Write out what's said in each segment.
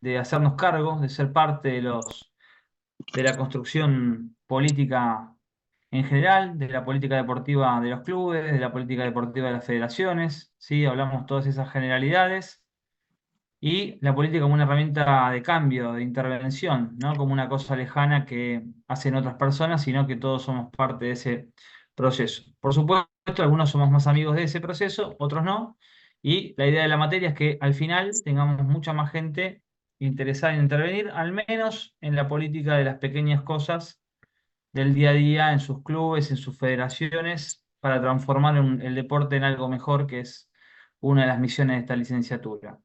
de hacernos cargo, de ser parte de la construcción política en general, de la política deportiva de los clubes, de la política deportiva de las federaciones, ¿sí? Hablamos todas esas generalidades y la política como una herramienta de cambio, de intervención, no como una cosa lejana que hacen otras personas, sino que todos somos parte de ese proceso. Por supuesto, algunos somos más amigos de ese proceso, otros no, y la idea de la materia es que al final tengamos mucha más gente interesada en intervenir, al menos en la política de las pequeñas cosas del día a día, en sus clubes, en sus federaciones, para transformar el deporte en algo mejor, que es una de las misiones de esta licenciatura.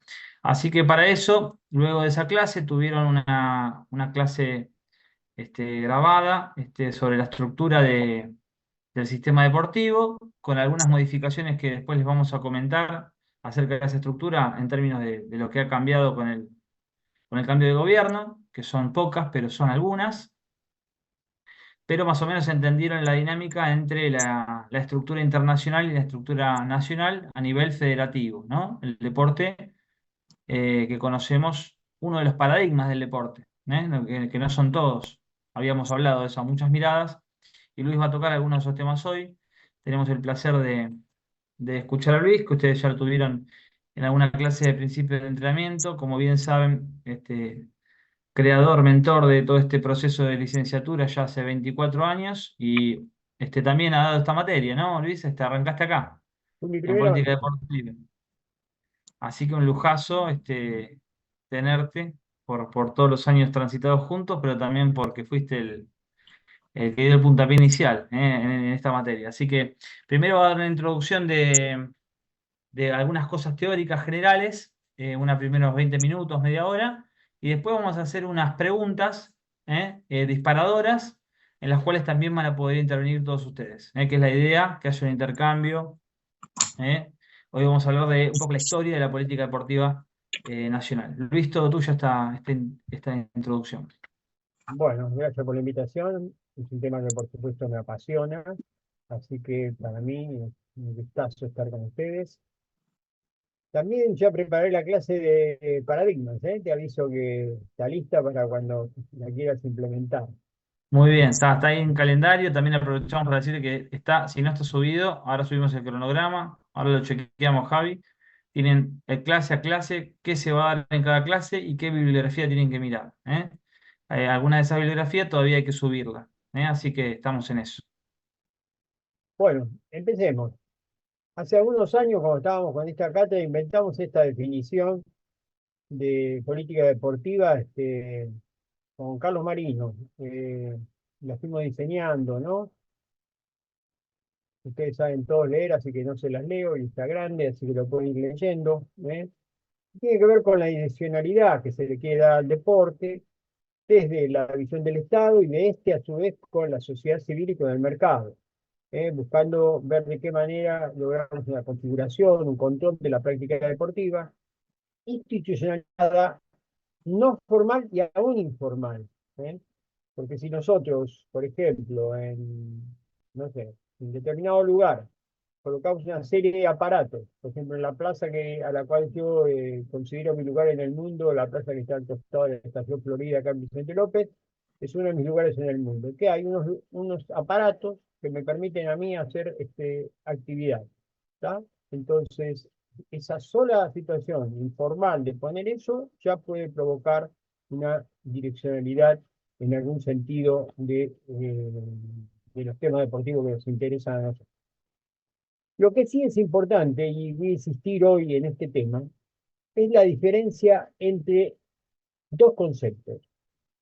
Así que para eso, luego de esa clase, tuvieron una clase grabada sobre la estructura del sistema deportivo, con algunas modificaciones que después les vamos a comentar acerca de esa estructura en términos de lo que ha cambiado con el cambio de gobierno, que son pocas, pero son algunas, pero más o menos entendieron la dinámica entre la estructura internacional y la estructura nacional a nivel federativo, ¿no? El deporte que conocemos, uno de los paradigmas del deporte, ¿eh? Que no son todos. Habíamos hablado de eso a muchas miradas, y Luis va a tocar algunos de esos temas hoy. Tenemos el placer de escuchar a Luis, que ustedes ya lo tuvieron en alguna clase de principio de entrenamiento. Como bien saben, creador, mentor de todo este proceso de licenciatura ya hace 24 años y también ha dado esta materia, ¿no, Luis? Arrancaste acá, Fue mi en primera política materia. deportiva. Así que un lujazo tenerte por todos los años transitados juntos, pero también porque fuiste el que dio el puntapié inicial en esta materia. Así que primero va a dar una introducción de algunas cosas teóricas generales, unos primeros 20 minutos, media hora, y después vamos a hacer unas preguntas disparadoras, en las cuales también van a poder intervenir todos ustedes, que es la idea, que haya un intercambio. ¿eh? Hoy vamos a hablar de un poco la historia de la política deportiva nacional. Luis, todo tuyo esta introducción. Bueno, gracias por la invitación. Es un tema que por supuesto me apasiona, así que para mí es un gustazo estar con ustedes. También ya preparé la clase de paradigmas, ¿eh? Te aviso que está lista para cuando la quieras implementar. Muy bien, está ahí en calendario. También aprovechamos para decir que está, si no está subido, ahora subimos el cronograma, ahora lo chequeamos, Javi. Tienen clase a clase, qué se va a dar en cada clase y qué bibliografía tienen que mirar. Alguna de esas bibliografías todavía hay que subirla, así que estamos en eso. Bueno, empecemos. Hace algunos años, cuando estábamos con esta cátedra, inventamos esta definición de política deportiva con Carlos Marino. La fuimos diseñando, ¿no? Ustedes saben todos leer, así que no se las leo, y está grande, así que lo pueden ir leyendo. ¿Eh? Tiene que ver con la direccionalidad que se le quiere dar al deporte desde la visión del Estado y de este, a su vez, con la sociedad civil y con el mercado. Buscando ver de qué manera logramos una configuración, un control de la práctica deportiva, institucionalizada, no formal y aún informal. ¿Eh? Porque si nosotros, por ejemplo, no sé, en determinado lugar, colocamos una serie de aparatos, por ejemplo, en la plaza a la cual yo considero mi lugar en el mundo, la plaza que está al costado de la Estación Florida, acá en Vicente López, es uno de mis lugares en el mundo, que hay unos aparatos que me permiten a mí hacer actividad. ¿Tá? Entonces, esa sola situación informal de poner eso ya puede provocar una direccionalidad en algún sentido de los temas deportivos que nos interesan a nosotros. Lo que sí es importante, y voy a insistir hoy en este tema, es la diferencia entre dos conceptos.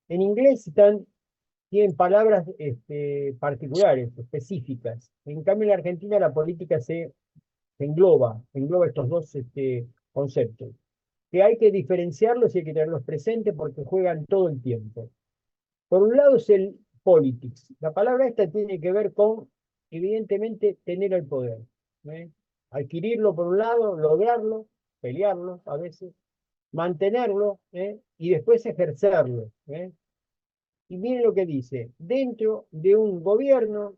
En inglés tienen palabras particulares, específicas. En cambio, en la Argentina la política se engloba estos dos conceptos, que hay que diferenciarlos y hay que tenerlos presentes porque juegan todo el tiempo. Por un lado es el politics. La palabra esta tiene que ver con, evidentemente, tener el poder. ¿Eh? Adquirirlo por un lado, lograrlo, pelearlo a veces, mantenerlo y después ejercerlo. Y miren lo que dice, dentro de un gobierno,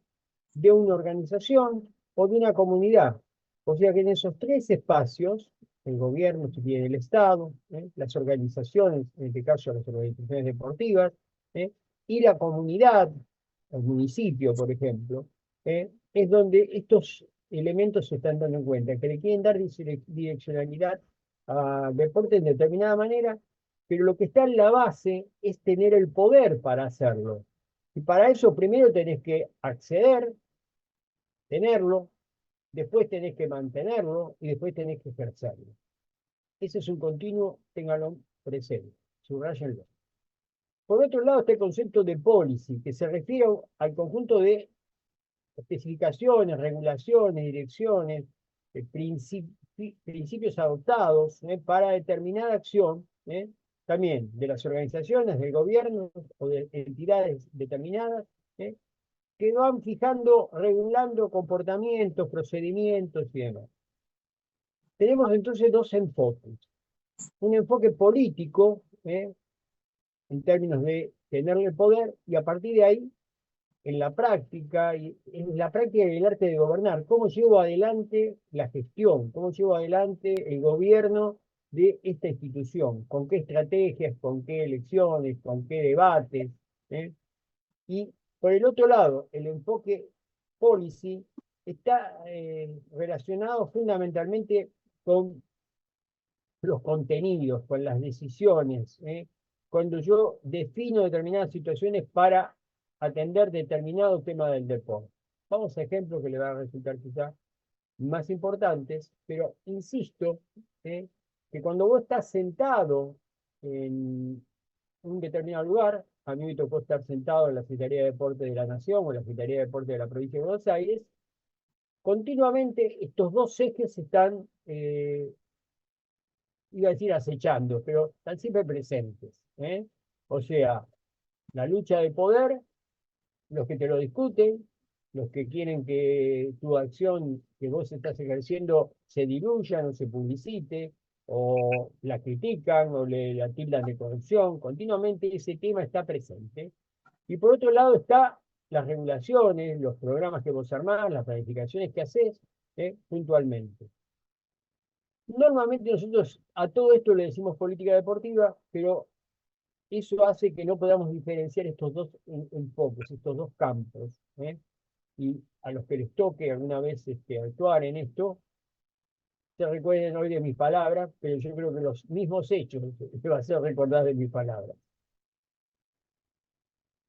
de una organización o de una comunidad. O sea que en esos tres espacios el gobierno, si quiere el Estado, las organizaciones, en este caso las organizaciones deportivas, y la comunidad, el municipio, por ejemplo, es donde estos elementos se están dando en cuenta, que le quieren dar direccionalidad al deporte en determinada manera, pero lo que está en la base es tener el poder para hacerlo. Y para eso primero tenés que acceder, tenerlo, después tenés que mantenerlo y después tenés que ejercerlo. Ese es un continuo, ténganlo presente, subrayenlo. Por otro lado está el concepto de policy, que se refiere al conjunto de especificaciones, regulaciones, direcciones, principios adoptados para determinada acción, también de las organizaciones, del gobierno o de entidades determinadas, que van fijando, regulando comportamientos, procedimientos y demás. Tenemos entonces dos enfoques. Un enfoque político, en términos de tener el poder, y a partir de ahí, en la práctica y el arte de gobernar, cómo llevo adelante la gestión, cómo llevo adelante el gobierno de esta institución, con qué estrategias, con qué elecciones, con qué debates. Y por el otro lado, el enfoque policy está relacionado fundamentalmente con los contenidos, con las decisiones, cuando yo defino determinadas situaciones para atender determinado tema del deporte. Vamos a ejemplos que le van a resultar quizá más importantes, pero insisto, que cuando vos estás sentado en un determinado lugar, a mí me tocó estar sentado en la Secretaría de Deporte de la Nación o en la Secretaría de Deporte de la Provincia de Buenos Aires, continuamente estos dos ejes están iba a decir acechando, pero están siempre presentes. O sea, la lucha de poder, los que te lo discuten, los que quieren que tu acción que vos estás ejerciendo se diluya, no se publicite, o la critican, o la tildan de corrupción, continuamente ese tema está presente. Y por otro lado está las regulaciones, los programas que vos armás, las planificaciones que haces, puntualmente. Normalmente nosotros a todo esto le decimos política deportiva, pero eso hace que no podamos diferenciar estos dos enfoques, estos dos campos. Y a los que les toque alguna vez actuar en esto, se recuerden hoy de mis palabras, pero yo creo que los mismos hechos se va a hacer recordar de mis palabras.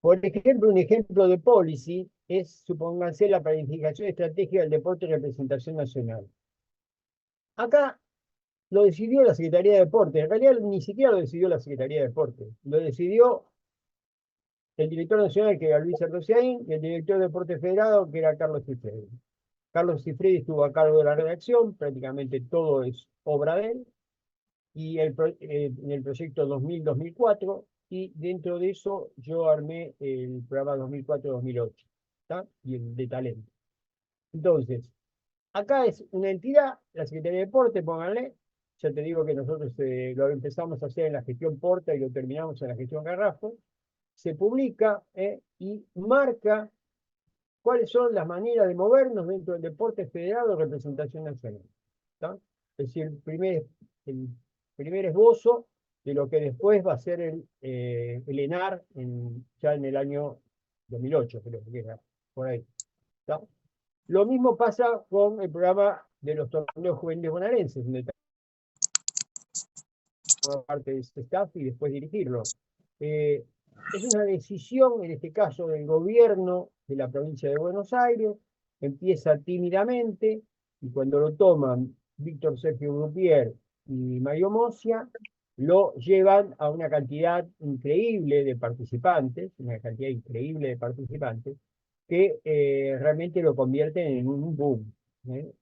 Por ejemplo, un ejemplo de policy es, supónganse, la planificación estratégica del deporte y representación nacional. Acá lo decidió la Secretaría de Deporte. En realidad ni siquiera lo decidió la Secretaría de Deporte. Lo decidió el director nacional, que era Luis Ardociaín, y el director de Deporte Federado, que era Carlos Cifredi. Carlos Cifredi estuvo a cargo de la redacción, prácticamente todo es obra de él, y en el proyecto 2000-2004, y dentro de eso yo armé el programa 2004-2008, y el de talento. Entonces, acá es una entidad, la Secretaría de Deporte, pónganle. Ya te digo que nosotros lo empezamos a hacer en la gestión Porta y lo terminamos en la gestión Garrafo. Se publica y marca cuáles son las maneras de movernos dentro del deporte federado de representación nacional. Es decir, el primer esbozo de lo que después va a ser el ENAR ya en el año 2008, creo que era, por ahí. ¿Tá? Lo mismo pasa con el programa de los torneos juveniles bonaerenses, donde formar parte de ese staff y después dirigirlo. Es una decisión, en este caso, del gobierno de la provincia de Buenos Aires, empieza tímidamente, y cuando lo toman Víctor Sergio Grupier y Mario Mosia, lo llevan a una cantidad increíble de participantes, que realmente lo convierten en un boom.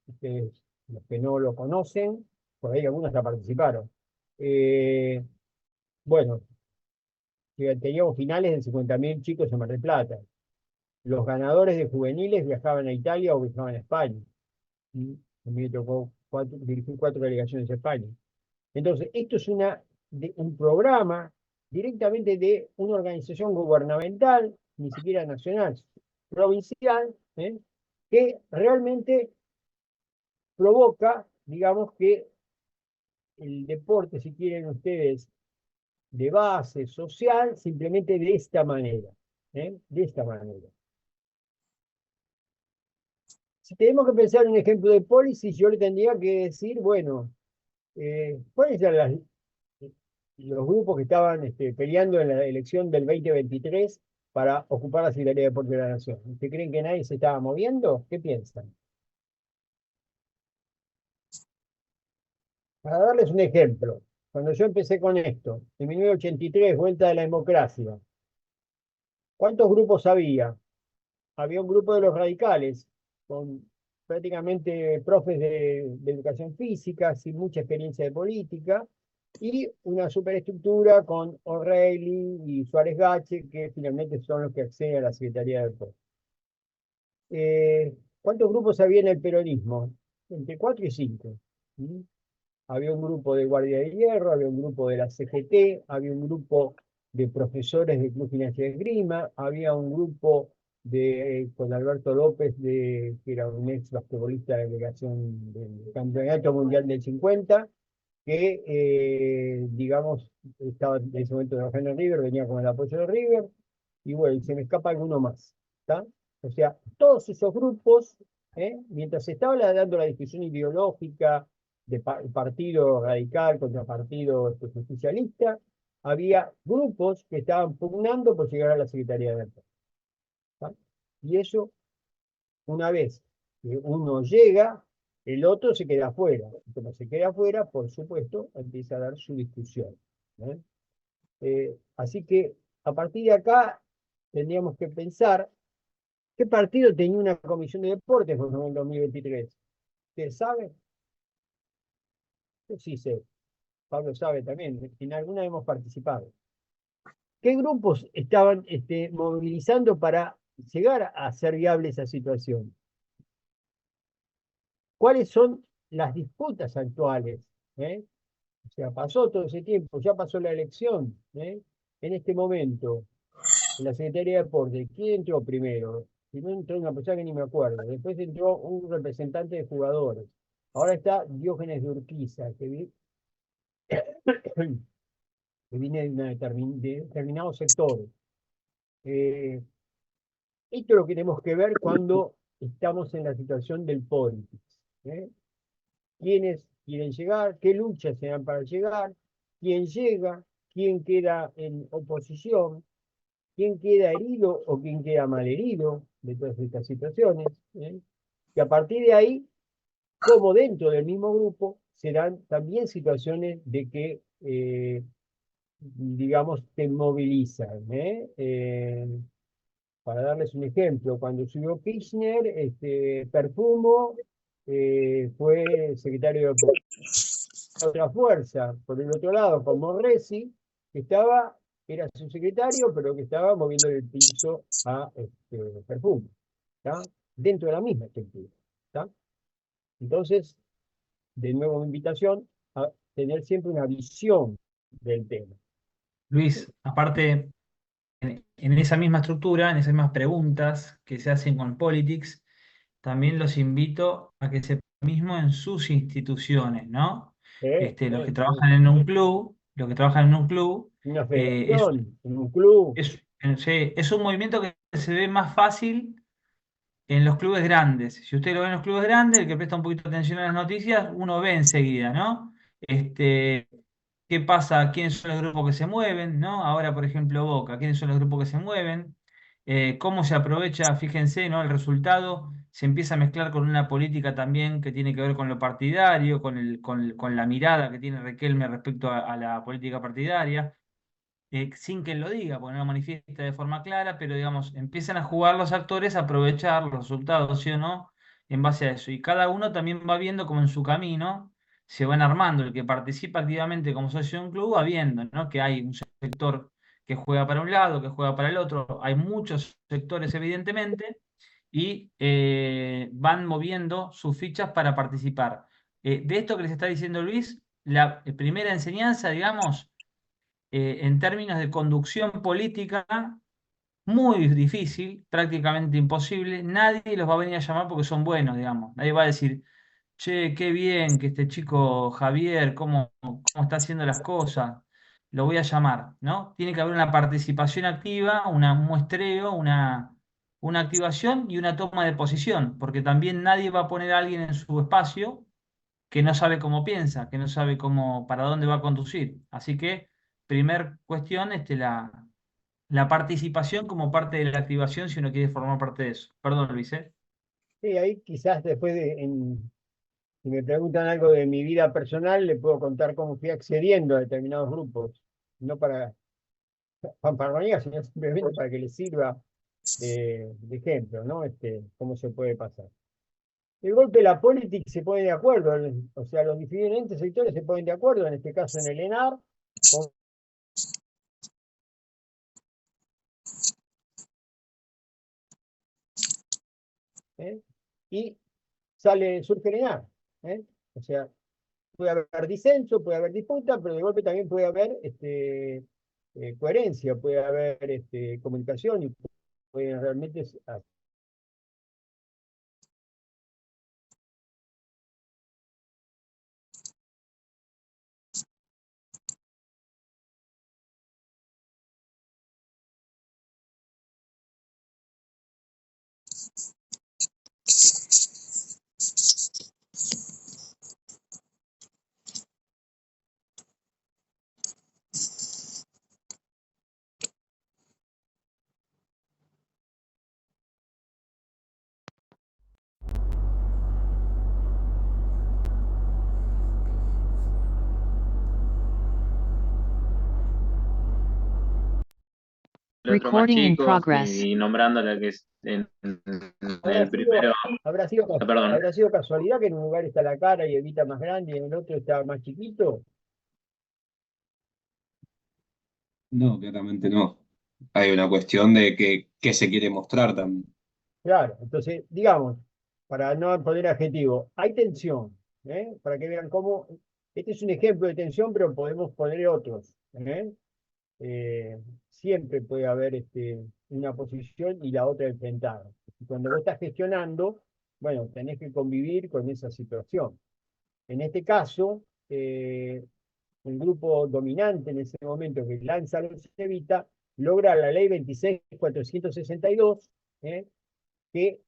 Ustedes, los que no lo conocen, por ahí algunos ya participaron. Bueno, teníamos finales de 50.000 chicos en Mar del Plata. Los ganadores de juveniles viajaban a Italia o viajaban a España. A mí me tocó dirigir 4 delegaciones a España. Entonces, esto es un programa directamente de una organización gubernamental, ni siquiera nacional, provincial, que realmente provoca, digamos, que el deporte, si quieren ustedes, de base social, simplemente de esta manera. De esta manera. Si tenemos que pensar en un ejemplo de policy, yo le tendría que decir, bueno, ¿cuáles eran los grupos que estaban peleando en la elección del 2023 para ocupar la Secretaría de Deporte de la Nación? ¿Ustedes creen que nadie se estaba moviendo? ¿Qué piensan? Para darles un ejemplo, cuando yo empecé con esto, en 1983, vuelta de la democracia, ¿cuántos grupos había? Había un grupo de los radicales, con prácticamente profes de educación física, sin mucha experiencia de política, y una superestructura con O'Reilly y Suárez Gache, que finalmente son los que acceden a la Secretaría de Deportes. ¿Cuántos grupos había en el peronismo? Entre 4 y 5. ¿Mm? Había un grupo de Guardia de Hierro, había un grupo de la CGT, había un grupo de profesores del Club Gimnasia de Esgrima, había un grupo con Alberto López, que era un ex basquetbolista de la delegación del Campeonato Mundial del 50, que, digamos, estaba en ese momento trabajando en River, venía con el apoyo de River, y bueno, se me escapa alguno más, ¿está? O sea, todos esos grupos, mientras se estaba dando la discusión ideológica de partido radical contra partido justicialista, había grupos que estaban pugnando por llegar a la Secretaría de Defensa. Y eso, una vez que uno llega, el otro se queda afuera. Y como se queda afuera, por supuesto, empieza a dar su discusión. ¿Eh? Así que a partir de acá tendríamos que pensar qué partido tenía una comisión de deportes por ejemplo, en el 2023. ¿Ustedes saben? Yo sí sé. Pablo sabe también. En alguna hemos participado. ¿Qué grupos estaban movilizando para llegar a hacer viable esa situación? ¿Cuáles son las disputas actuales? ¿Eh? O sea, pasó todo ese tiempo, ya pasó la elección. En este momento, en la Secretaría de Deportes, ¿quién entró primero? Primero entró una persona que ni me acuerdo, después entró un representante de jugadores. Ahora está Diógenes de Urquiza, que viene de determinados sectores. Esto lo tenemos que ver cuando estamos en la situación del politics. ¿Quiénes quieren llegar? ¿Qué luchas se dan para llegar? ¿Quién llega? ¿Quién queda en oposición? ¿Quién queda herido o quién queda mal herido de todas estas situaciones? Y a partir de ahí, como dentro del mismo grupo, serán también situaciones de que, digamos, te movilizan. Para darles un ejemplo, cuando subió Kirchner, Perfumo fue secretario de otra fuerza, por el otro lado, como Resi, que era su secretario, pero que estaba moviendo el piso a Perfumo, ¿está? Dentro de la misma estructura, ¿está? Entonces, de nuevo, mi invitación a tener siempre una visión del tema. Luis, aparte, en esa misma estructura, en esas mismas preguntas que se hacen con Politics, también los invito a que se mismo en sus instituciones, ¿no? Los que trabajan en un club, los que trabajan en un club, Una es, federación, en un club, sí, es un movimiento que se ve más fácil en los clubes grandes. Si usted lo ve en los clubes grandes, el que presta un poquito de atención a las noticias, uno ve enseguida, ¿no? ¿Qué pasa? ¿Quiénes son los grupos que se mueven? ¿No? Ahora, por ejemplo, Boca, ¿quiénes son los grupos que se mueven? ¿Cómo se aprovecha? Fíjense, ¿no? El resultado se empieza a mezclar con una política también que tiene que ver con lo partidario, con la mirada que tiene Riquelme respecto a la política partidaria sin que él lo diga, porque no lo manifiesta de forma clara, pero digamos, empiezan a jugar los actores a aprovechar los resultados, ¿sí o no? En base a eso. Y cada uno también va viendo cómo en su camino se van armando. El que participa activamente como socio de un club va viendo, ¿no? Que hay un sector que juega para un lado, que juega para el otro. Hay muchos sectores, evidentemente, y van moviendo sus fichas para participar. De esto que les está diciendo Luis, la primera enseñanza, digamos, en términos de conducción política, muy difícil, prácticamente imposible. Nadie los va a venir a llamar porque son buenos, digamos. Nadie va a decir, che, qué bien que este chico Javier, cómo está haciendo las cosas, lo voy a llamar, ¿no? Tiene que haber una participación activa, un muestreo, una activación y una toma de posición, porque también nadie va a poner a alguien en su espacio que no sabe cómo piensa, que no sabe para dónde va a conducir. Así que, primer cuestión, la participación como parte de la activación si uno quiere formar parte de eso. Perdón, Luis, ¿eh? Sí, ahí quizás después si me preguntan algo de mi vida personal, le puedo contar cómo fui accediendo a determinados grupos, no para fanfarronear, sino simplemente para que les sirva de ejemplo, ¿no? Cómo se puede pasar. El golpe, la política se pone de acuerdo, o sea, los diferentes sectores se ponen de acuerdo, en este caso en el ENAR, con- ¿eh? Y surge el ENAR. ¿Eh? O sea, puede haber disenso, puede haber disputa, pero de golpe también puede haber coherencia, puede haber comunicación y puede realmente el otro más Recording in chicos progress. y nombrando la que es en habrá el primero, sido, habrá sido, perdón, habrá sido casualidad que en un lugar está la cara y Evita más grande y en el otro está más chiquito. No, claramente no. Hay una cuestión de qué se quiere mostrar también. Claro, entonces, digamos, para no poner adjetivo, hay tensión, ¿eh? Para que vean cómo, este es un ejemplo de tensión, pero podemos poner otros, ¿eh? Siempre puede haber una posición y la otra enfrentada. Y cuando vos estás gestionando, bueno, tenés que convivir con esa situación. En este caso, el grupo dominante en ese momento que lanza los Evita logra la ley 26.462, ¿eh? Que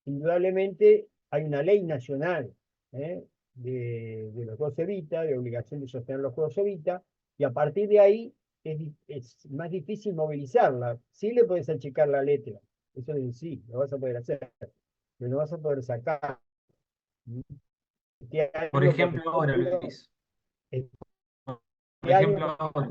indudablemente hay una ley nacional, ¿eh? de los Juegos Evita, de obligación de sostener los Juegos Evita, y a partir de ahí es más difícil movilizarla. Sí le puedes achicar la letra, eso es sí, lo vas a poder hacer, pero no vas a poder sacar. Este Por año, por ejemplo, ahora, ejemplo, Luis. este Por año ejemplo, ahora.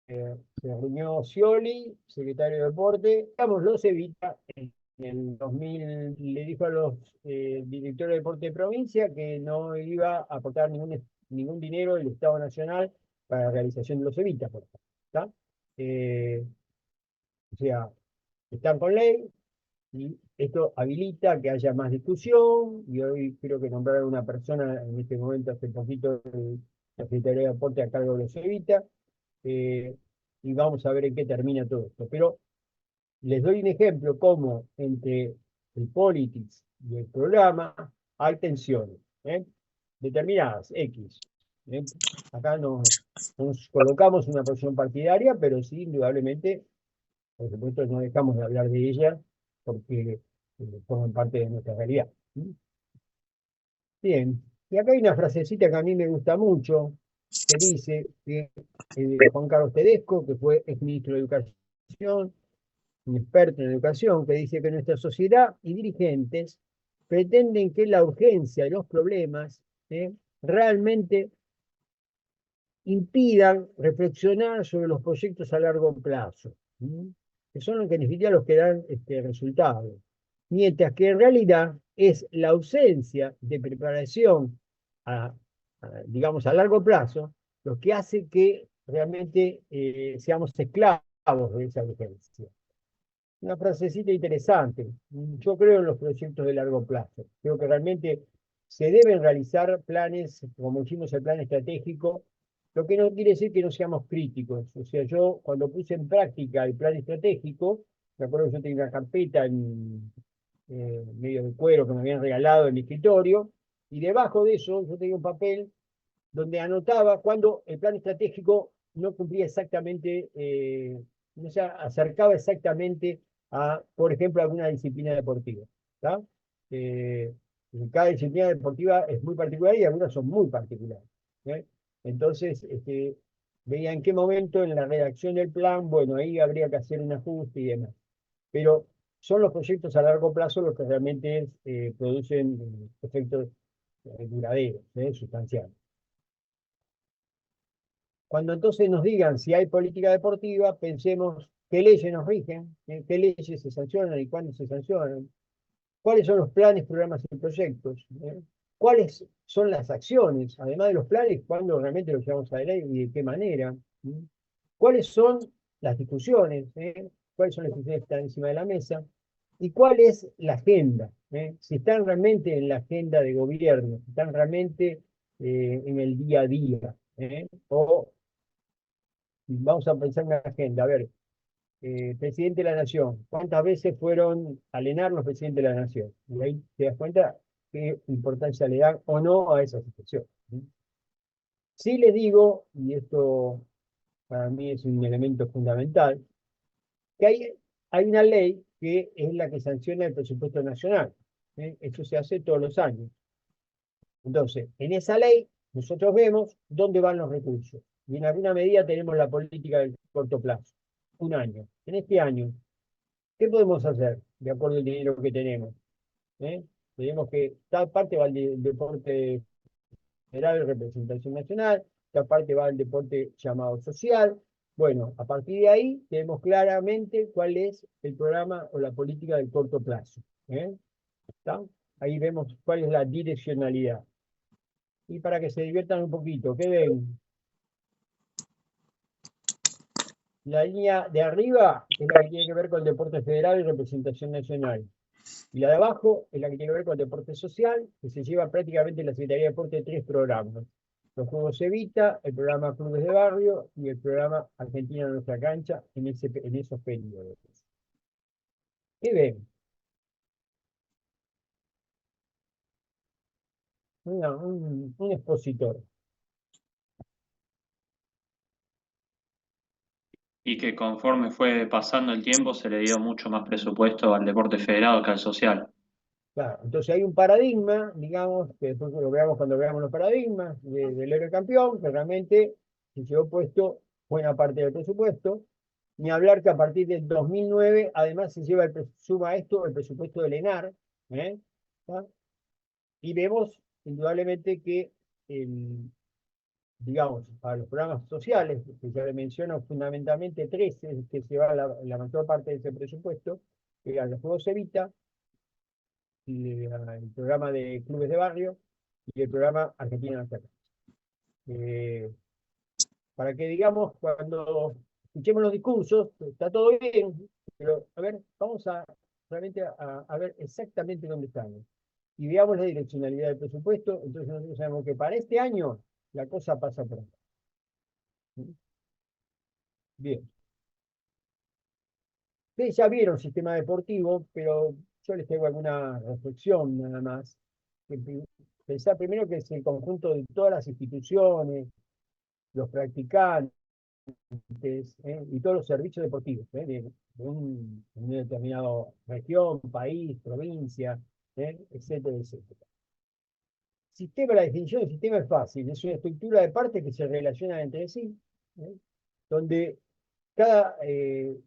se reunió Scioli, secretario de Deporte, digamos, los Evita en el 2000 le dijo a los directores de deporte de provincia que no iba a aportar ningún dinero del Estado Nacional para la realización de los Evita, por ejemplo, ¿está? O sea, están con ley y esto habilita que haya más discusión y hoy creo que nombraron una persona en este momento, hace poquito, la Secretaría de Deporte a cargo de los Evita, eh, y vamos a ver en qué termina todo esto. Pero les doy un ejemplo como entre el politics y el programa hay tensiones, ¿eh? Determinadas, X. ¿Eh? Acá nos colocamos en una posición partidaria, pero sí, indudablemente, por supuesto, no dejamos de hablar de ella porque forman parte de nuestra realidad. ¿Mm? Bien, y acá hay una frasecita que a mí me gusta mucho, que dice que Juan Carlos Tedesco, que fue exministro de Educación, un experto en educación, que dice que nuestra sociedad y dirigentes pretenden que la urgencia de los problemas realmente impidan reflexionar sobre los proyectos a largo plazo, ¿sí? Que son los que en definitiva los que dan resultados. Mientras que en realidad es la ausencia de preparación digamos, a largo plazo, lo que hace que realmente seamos esclavos de esa urgencia. Una frasecita interesante. Yo creo en los proyectos de largo plazo. Creo que realmente se deben realizar planes, como hicimos el plan estratégico, lo que no quiere decir que no seamos críticos. O sea, yo cuando puse en práctica el plan estratégico, me acuerdo que yo tenía una carpeta en medio de cuero que me habían regalado en mi escritorio, Y debajo de eso yo tenía un papel donde anotaba cuando el plan estratégico no cumplía exactamente, no se acercaba exactamente a, por ejemplo, alguna disciplina deportiva. ¿Tá? Eh, Cada disciplina deportiva es muy particular y algunas son muy particulares. ¿Eh? Entonces, veía en qué momento en la redacción del plan, bueno, ahí habría que hacer un ajuste y demás. Pero son los proyectos a largo plazo los que realmente producen efectos duraderos, sustanciales. Cuando entonces nos digan si hay política deportiva, pensemos qué leyes nos rigen, qué leyes se sancionan y cuándo se sancionan, cuáles son los planes, programas y proyectos, cuáles son las acciones, además de los planes, cuándo realmente los llevamos adelante y de qué manera, cuáles son las discusiones, cuáles son las discusiones que están encima de la mesa y cuál es la agenda, si están realmente en la agenda de gobierno, si están realmente en el día a día, o vamos a pensar en una agenda, a ver, presidente de la Nación, ¿cuántas veces fueron a Lenar los presidentes de la Nación? Y ahí te das cuenta qué importancia le dan o no a esa situación. Sí les digo, y esto para mí es un elemento fundamental, que hay una ley que es la que sanciona el presupuesto nacional. Esto se hace todos los años. Entonces, en esa ley nosotros vemos dónde van los recursos. Y en alguna medida tenemos la política del corto plazo. Un año. En este año, ¿qué podemos hacer de acuerdo al dinero que tenemos? ¿Eh? Tenemos que, tal parte va al deporte federal, representación nacional, tal parte va al deporte llamado social. Bueno, a partir de ahí tenemos claramente cuál es el programa o la política del corto plazo. ¿Está? Ahí vemos cuál es la direccionalidad. Y para que se diviertan un poquito, ¿qué ven? La línea de arriba es la que tiene que ver con el deporte federal y representación nacional. Y la de abajo es la que tiene que ver con el deporte social, que se lleva prácticamente la Secretaría de Deporte de 3 programas. Los Juegos Evita, el programa Clubes de Barrio y el programa Argentina en nuestra cancha en esos periodos. ¿Qué ven? Un expositor. Y que conforme fue pasando el tiempo se le dio mucho más presupuesto al deporte federado que al social. Claro, entonces hay un paradigma, digamos, que después lo veamos cuando veamos los paradigmas del héroe campeón, que realmente se llevó puesto buena parte del presupuesto. Ni hablar que a partir del 2009, además se suma a esto el presupuesto del ENAR, ¿tá? Y vemos indudablemente que, digamos, para los programas sociales, que ya le menciono fundamentalmente tres, es que se va la mayor parte de ese presupuesto, que eran los Juegos Evita, el programa de clubes de barrio y el programa Argentina en la Cancha. Para que digamos, cuando escuchemos los discursos, está todo bien, pero a ver, vamos a realmente a ver exactamente dónde estamos. Y veamos la direccionalidad del presupuesto, entonces nosotros sabemos que para este año la cosa pasa por acá. Bien. Ustedes ya vieron sistema deportivo, pero yo les traigo alguna reflexión nada más. Pensar primero que es el conjunto de todas las instituciones, los practicantes, y todos los servicios deportivos, una determinada región, país, provincia, etcétera, etcétera. La definición del sistema es fácil, es una estructura de partes que se relacionan entre sí, donde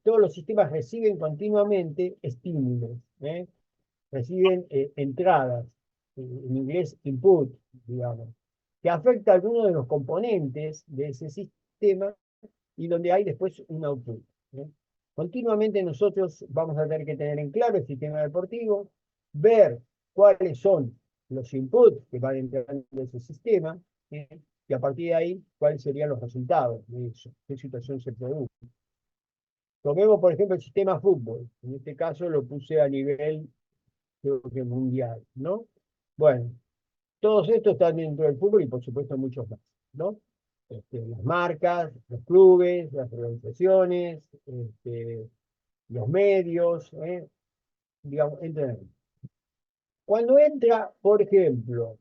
todos los sistemas reciben continuamente estímulos, reciben entradas, en inglés input, digamos, que afecta a algunos de los componentes de ese sistema y donde hay después un output. Continuamente nosotros vamos a tener que tener en claro el sistema deportivo, ver cuáles son los inputs que van entrando en ese sistema, y a partir de ahí cuáles serían los resultados de eso, qué situación se produce. Tomemos, por ejemplo, el sistema fútbol. En este caso lo puse a nivel, creo que mundial, ¿no? Bueno, todos estos están dentro del fútbol y por supuesto muchos más, ¿no? Las marcas, los clubes, las organizaciones, los medios, digamos, entran ahí. Cuando entra, por ejemplo,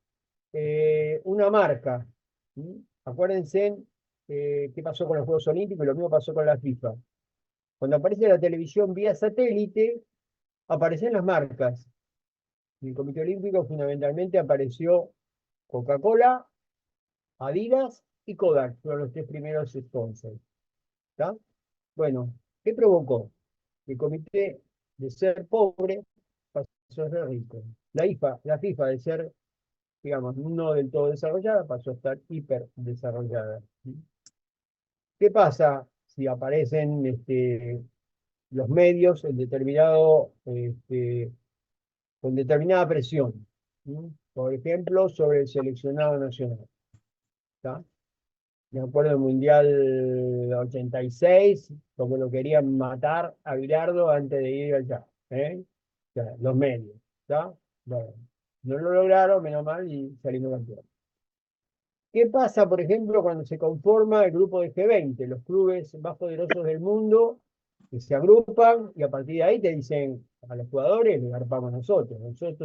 una marca. ¿Sí? Acuérdense qué pasó con los Juegos Olímpicos y lo mismo pasó con la FIFA. Cuando aparece la televisión vía satélite, aparecen las marcas. En el Comité Olímpico fundamentalmente apareció Coca-Cola, Adidas y Kodak, fueron los tres primeros sponsors. ¿Está? Bueno, ¿qué provocó? El comité de ser pobre pasó a ser rico. La FIFA de ser, digamos, no del todo desarrollada pasó a estar hiper desarrollada. ¿Qué pasa si aparecen los medios con determinada presión? ¿Sí? Por ejemplo, sobre el seleccionado nacional. ¿Está? Me acuerdo del Mundial 86, como lo querían matar a Bilardo antes de ir allá. ¿Eh? O sea, los medios. ¿Está? Bueno, no lo lograron, menos mal, y salimos campeones. ¿Qué pasa, por ejemplo, cuando se conforma el grupo de G20, los clubes más poderosos del mundo, que se agrupan y a partir de ahí te dicen a los jugadores, les garpamos nosotros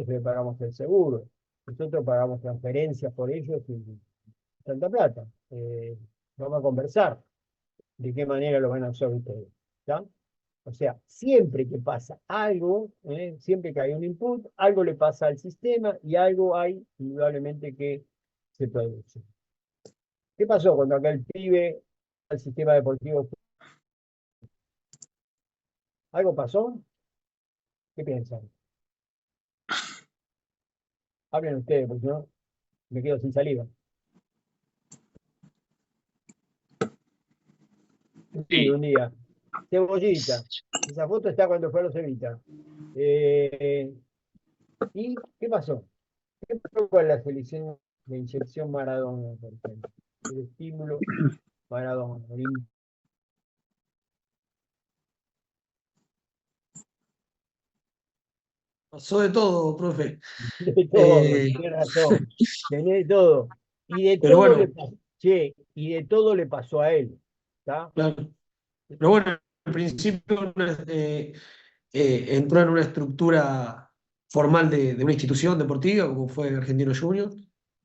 les pagamos el seguro, nosotros pagamos transferencias por ellos y tanta plata. Vamos a conversar de qué manera lo van a hacer ustedes. ¿Ya? O sea, siempre que pasa algo, siempre que hay un input, algo le pasa al sistema y algo hay indudablemente que se produce. ¿Qué pasó cuando aquel pibe al sistema deportivo? ¿Algo pasó? ¿Qué piensan? Hablen ustedes, porque si no, me quedo sin saliva. Sí, Sí, un día. Cebollita. Esa foto está cuando fue a los Evita. ¿Y qué pasó? ¿Qué pasó con la selección de inyección Maradona, por ejemplo? El estímulo Maradona. Pasó de todo, profe. De todo, Eh, tiene razón. Tenés de todo. Y de pero todo le bueno, pasó. Che, y de todo le pasó a él. ¿Está? claro. Pero bueno, al principio entró en una estructura formal de una institución deportiva, como fue Argentino Juniors,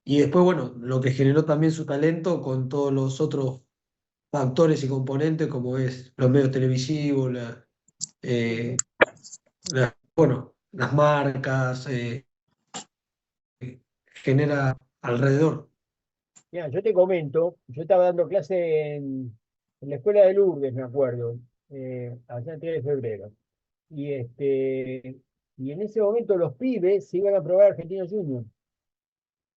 y después, bueno, lo que generó también su talento con todos los otros factores y componentes, como es los medios televisivos, eh, bueno, las marcas, genera alrededor. Mira, yo te comento, yo estaba dando clase en la escuela de Lourdes, me acuerdo, allá el 3 de febrero. Y en ese momento los pibes se iban a probar Argentinos Juniors.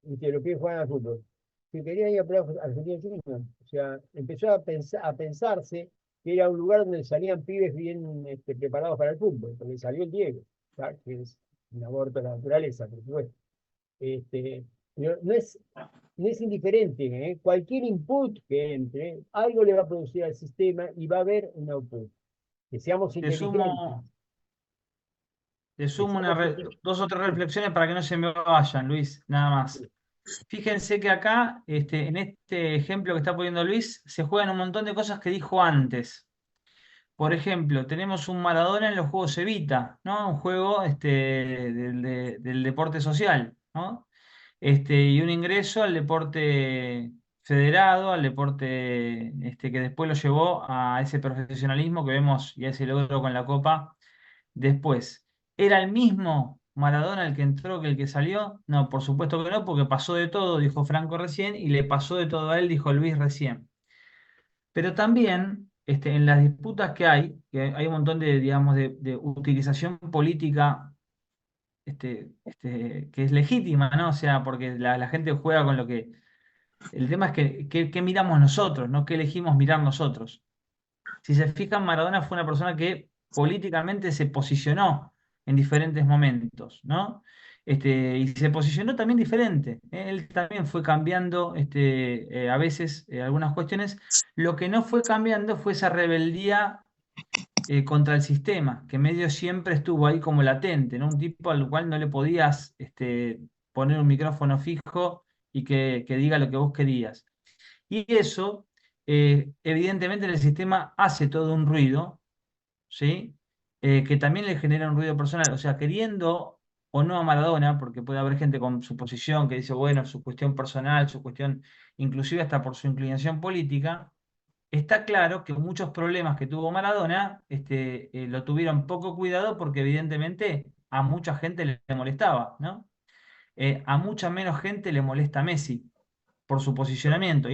¿Viste? Los pibes juegan al fútbol. Que querían ir a probar Argentinos Juniors. O sea, empezó a pensarse que era un lugar donde salían pibes bien preparados para el fútbol, porque salió el Diego, ¿tá? Que es un aborto de la naturaleza, por supuesto. Este, pero no es indiferente, ¿eh? Cualquier input que entre, algo le va a producir al sistema y va a haber un output. Que seamos Te inteligentes, sumo, te que sumo seamos inteligentes. dos o tres reflexiones para que no se me vayan, Luis, nada más. Fíjense que acá, en este ejemplo que está poniendo Luis, se juegan un montón de cosas que dijo antes. Por ejemplo, tenemos un Maradona en los Juegos Evita, ¿no? Un juego del deporte social, ¿no? Y un ingreso al deporte federado, al deporte que después lo llevó a ese profesionalismo que vemos y a ese logro con la Copa después. ¿Era el mismo Maradona el que entró que el que salió? No, por supuesto que no, porque pasó de todo, dijo Franco recién, y le pasó de todo a él, dijo Luis recién. Pero también en las disputas que hay un montón de, digamos, de utilización política que es legítima, ¿no? O sea, porque la gente juega con lo que... El tema es que miramos nosotros, no que elegimos mirar nosotros. Si se fijan, Maradona fue una persona que políticamente se posicionó en diferentes momentos, ¿no? Y se posicionó también diferente. Él también fue cambiando a veces algunas cuestiones. Lo que no fue cambiando fue esa rebeldía contra el sistema, que medio siempre estuvo ahí como latente, ¿no? Un tipo al cual no le podías poner un micrófono fijo y que diga lo que vos querías. Y eso, evidentemente, en el sistema hace todo un ruido, ¿sí? Que también le genera un ruido personal. O sea, queriendo o no a Maradona, porque puede haber gente con su posición que dice, bueno, su cuestión personal, su cuestión, inclusive hasta por su inclinación política, está claro que muchos problemas que tuvo Maradona lo tuvieron poco cuidado porque evidentemente a mucha gente le molestaba, ¿no? A mucha menos gente le molesta Messi por su posicionamiento.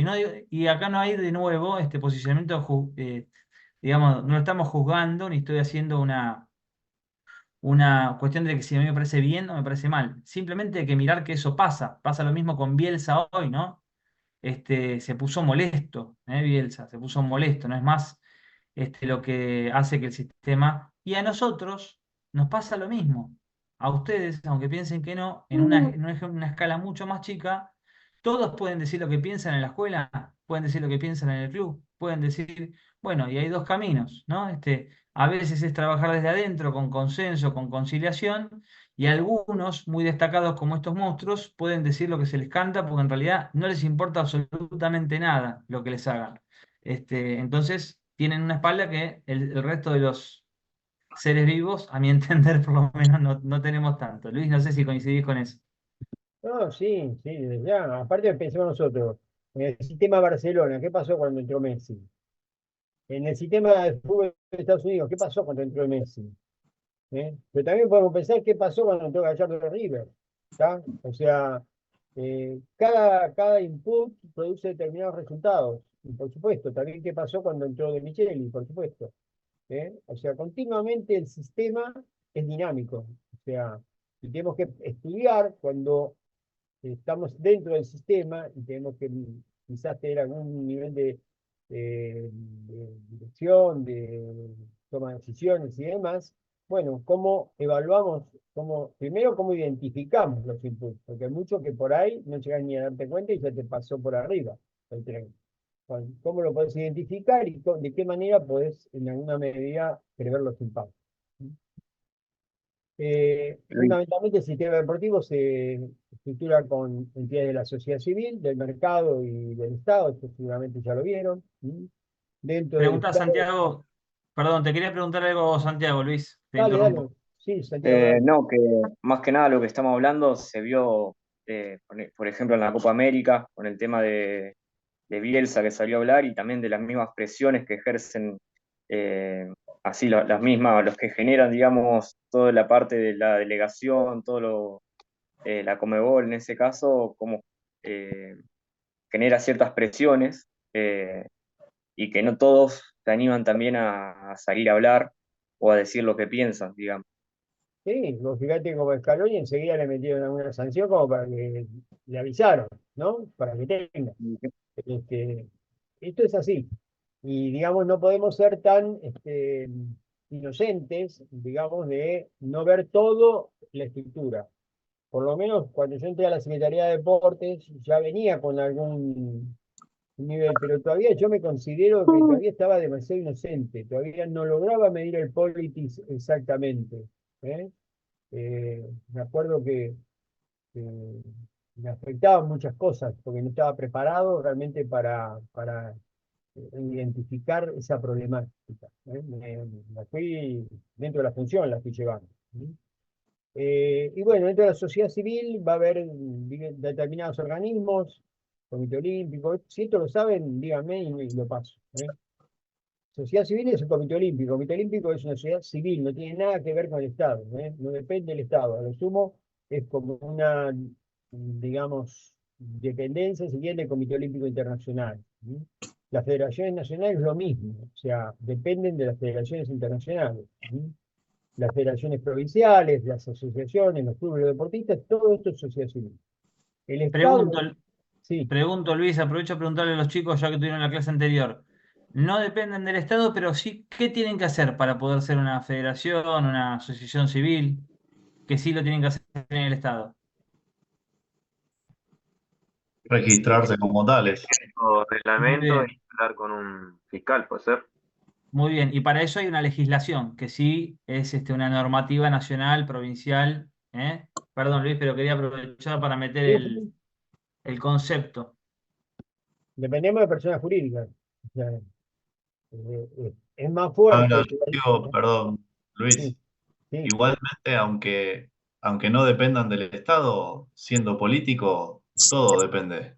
Y acá no hay de nuevo este posicionamiento, digamos, no lo estamos juzgando ni estoy haciendo una cuestión de que si a mí me parece bien o me parece mal. Simplemente hay que mirar que eso pasa. Pasa lo mismo con Bielsa hoy, ¿no? Se puso molesto, Bielsa, se puso molesto, no es más lo que hace que el sistema... Y a nosotros nos pasa lo mismo. A ustedes, aunque piensen que no, en una escala mucho más chica, todos pueden decir lo que piensan en la escuela, pueden decir lo que piensan en el club, pueden decir, bueno, y hay dos caminos, ¿no? A veces es trabajar desde adentro con consenso, con conciliación, y algunos, muy destacados como estos monstruos, pueden decir lo que se les canta porque en realidad no les importa absolutamente nada lo que les hagan. Entonces, tienen una espalda que el resto de los seres vivos, a mi entender, por lo menos no tenemos tanto. Luis, no sé si coincidís con eso. No, sí, sí, desde ya. Aparte pensemos nosotros, en el sistema Barcelona, ¿qué pasó cuando entró Messi? En el sistema de fútbol de Estados Unidos, ¿qué pasó cuando entró Messi? Pero también podemos pensar qué pasó cuando entró Gallardo de River. ¿Tá? O sea, cada input produce determinados resultados. Y por supuesto, también qué pasó cuando entró De Micheli, por supuesto. O sea, continuamente el sistema es dinámico. O sea, y tenemos que estudiar cuando estamos dentro del sistema y tenemos que quizás tener algún nivel de dirección, de toma de decisiones y demás. Bueno, ¿cómo evaluamos, primero cómo identificamos los inputs? Porque hay muchos que por ahí no llegan ni a darte cuenta y ya te pasó por arriba el tren. Bueno, ¿cómo lo podés identificar y de qué manera podés en alguna medida prever los impactos? Luis, Fundamentalmente el sistema deportivo se estructura con entidades de la sociedad civil, del mercado y del Estado, esto seguramente ya lo vieron. Dentro del Pregunta Estado, Santiago, perdón, te quería preguntar algo, Santiago, Luis, te dale, dale. interrumpo. Sí, Santiago, dale. no, que más que nada lo que estamos hablando se vio, por ejemplo, en la Copa América, con el tema de Bielsa que salió a hablar y también de las mismas presiones que ejercen eh, así las mismas, los que generan, digamos, toda la parte de la delegación, la Conmebol en ese caso, como eh, genera ciertas presiones y que no todos se animan también a salir a hablar o a decir lo que piensan, digamos. Sí, vos fíjate como Scaloni enseguida le metieron alguna sanción como para que le avisaron, ¿no? Para que tenga. Este, esto es así. Y digamos, no podemos ser tan inocentes, digamos, de no ver todo la estructura. Por lo menos cuando yo entré a la Secretaría de Deportes, ya venía con algún nivel, pero todavía yo me considero que todavía estaba demasiado inocente, todavía no lograba medir el politics exactamente. ¿eh? Me acuerdo que me afectaban muchas cosas, porque no estaba preparado realmente para identificar esa problemática. La fui, dentro de la función la fui llevando. Y bueno, dentro de la sociedad civil va a haber determinados organismos, Comité Olímpico, si esto lo saben, díganme y lo paso. Sociedad civil es el Comité Olímpico es una sociedad civil, no tiene nada que ver con el Estado, no depende del Estado, a lo sumo es como una, digamos, dependencia, si bien, del Comité Olímpico Internacional. Las federaciones nacionales lo mismo, o sea, dependen de las federaciones internacionales. Las federaciones provinciales, las asociaciones, los clubes deportistas, todo esto es sociedad civil. El Estado, Pregunto, sí, pregunto, Luis, aprovecho a preguntarle a los chicos, ya que tuvieron la clase anterior. No dependen del Estado, pero sí, ¿qué tienen que hacer para poder ser una federación, una asociación civil? Que sí lo tienen que hacer en el Estado. Registrarse como tales. O Muy reglamento bien, y hablar con un fiscal, puede ser. muy bien. Y para eso hay una legislación, que sí es una normativa nacional, provincial. ¿Eh? Perdón, Luis, pero quería aprovechar para meter sí, el concepto. dependemos de personas jurídicas. O sea, es más Ahora, fuerte. digo, perdón, Sí, Luis, sí, igualmente, aunque aunque no dependan del Estado, siendo político, todo depende.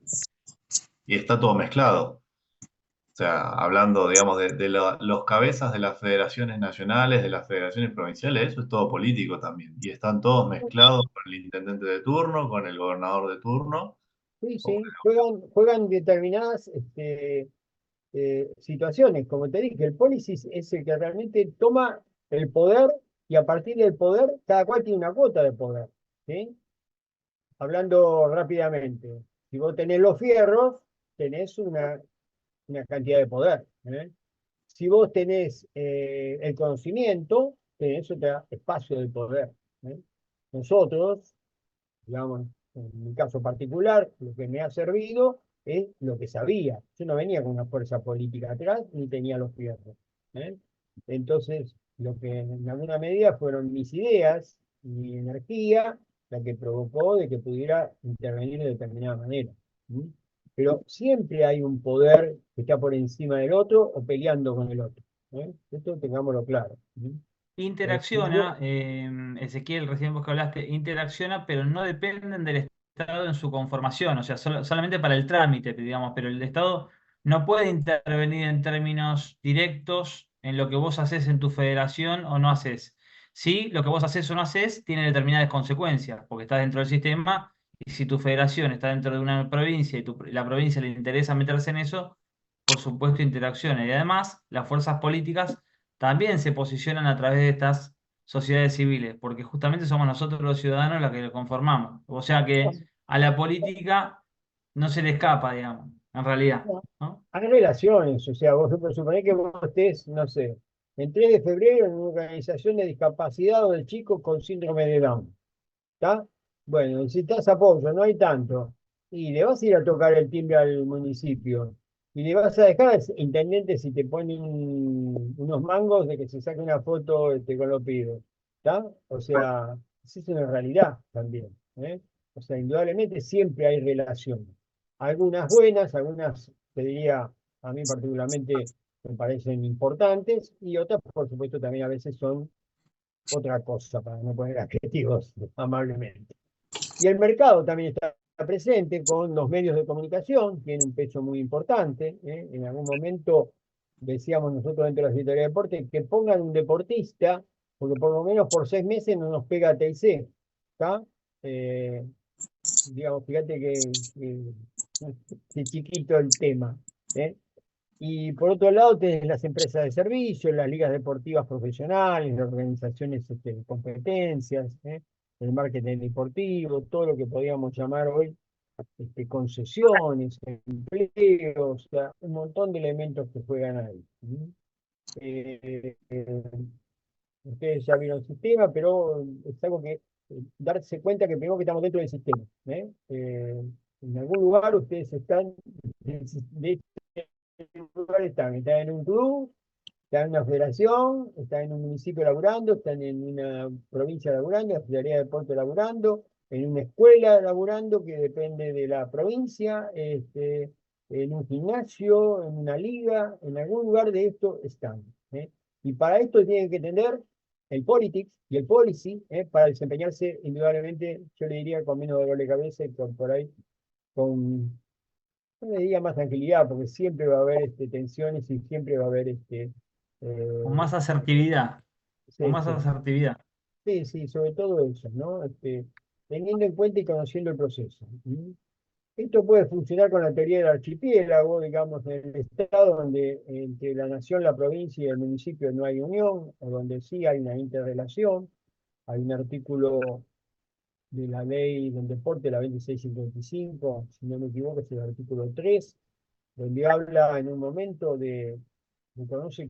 Y está todo mezclado. O sea, hablando, digamos, de los cabezas de las federaciones nacionales, de las federaciones provinciales, eso es todo político también. Y están todos mezclados con el intendente de turno, con el gobernador de turno. Sí, o- sí, juegan determinadas situaciones. Como te dije, el policy es el que realmente toma el poder y a partir del poder, cada cual tiene una cuota de poder. ¿Sí? Hablando rápidamente, si vos tenés los fierros, tenés una cantidad de poder. ¿Eh? Si vos tenés el conocimiento, tenés otro espacio de poder. ¿Eh? Nosotros, digamos, en mi caso particular, lo que me ha servido es lo que sabía. Yo no venía con una fuerza política atrás, ni tenía los fierros. ¿Eh? Entonces, lo que en alguna medida fueron mis ideas, mi energía, la que provocó de que pudiera intervenir de determinada manera. ¿Mm? Pero siempre hay un poder que está por encima del otro o peleando con el otro. ¿Eh? Esto tengámoslo claro. ¿Mm? Interacciona, Ezequiel, recién vos que hablaste, interacciona, pero no dependen del Estado en su conformación, o sea, solamente para el trámite, digamos, pero el Estado no puede intervenir en términos directos en lo que vos haces en tu federación o no haces. Sí, lo que vos haces o no haces tiene determinadas consecuencias, porque estás dentro del sistema y si tu federación está dentro de una provincia y la provincia le interesa meterse en eso, por supuesto interacciona. Y además, las fuerzas políticas también se posicionan a través de estas sociedades civiles, porque justamente somos nosotros los ciudadanos los que lo conformamos. O sea que a la política no se le escapa, digamos, en realidad, ¿no? Hay relaciones, o sea, vos suponés que vos estés, no sé, el 3 de febrero en una organización de discapacidad o de chicos con síndrome de Down, ¿está? Bueno, necesitas apoyo, no hay tanto. Y le vas a ir a tocar el timbre al municipio. Y le vas a dejar al intendente si te pone unos mangos de que se saque una foto con los pibes. ¿Está? O sea, esa es una realidad también. ¿Eh? O sea, indudablemente siempre hay relaciones. Algunas buenas, algunas, te diría, a mí particularmente me parecen importantes, y otras, por supuesto, también a veces son otra cosa, para no poner adjetivos amablemente. Y el mercado también está presente con los medios de comunicación, tiene un peso muy importante. ¿Eh? En algún momento decíamos nosotros dentro de la Secretaría de Deporte que pongan un deportista, porque por lo menos por 6 meses no nos pega TIC. ¿Está? Digamos, fíjate que chiquito el tema. ¿Eh? Y por otro lado, tenés las empresas de servicio, las ligas deportivas profesionales, las organizaciones de competencias, el marketing deportivo, todo lo que podríamos llamar hoy concesiones, empleos, o sea, un montón de elementos que juegan ahí. Eh, eh, Ustedes ya vieron el sistema, pero es algo que darse cuenta que primero que estamos dentro del sistema. En algún lugar ustedes están, de este lugar están en un club, están en una federación, están en un municipio laburando, están en una provincia laburando, en la Secretaría de Deporte laburando, en una escuela laburando que depende de la provincia, en un gimnasio, en una liga, en algún lugar de esto están. ¿Eh? Y para esto tienen que tener el politics y el policy, para desempeñarse indudablemente, yo le diría con menos dolor de cabeza y por ahí con, no le diría más tranquilidad, porque siempre va a haber tensiones y siempre va a haber Con eh, más asertividad, con sí, más sí, asertividad. sí, sí, sobre todo eso, ¿no? Teniendo en cuenta y conociendo el proceso. ¿Mm? Esto puede funcionar con la teoría del archipiélago, digamos, en el estado donde entre la nación, la provincia y el municipio no hay unión, o donde sí hay una interrelación. Hay un artículo de la ley del deporte, la 2655, si no me equivoco, es el artículo 3, donde habla en un momento conoce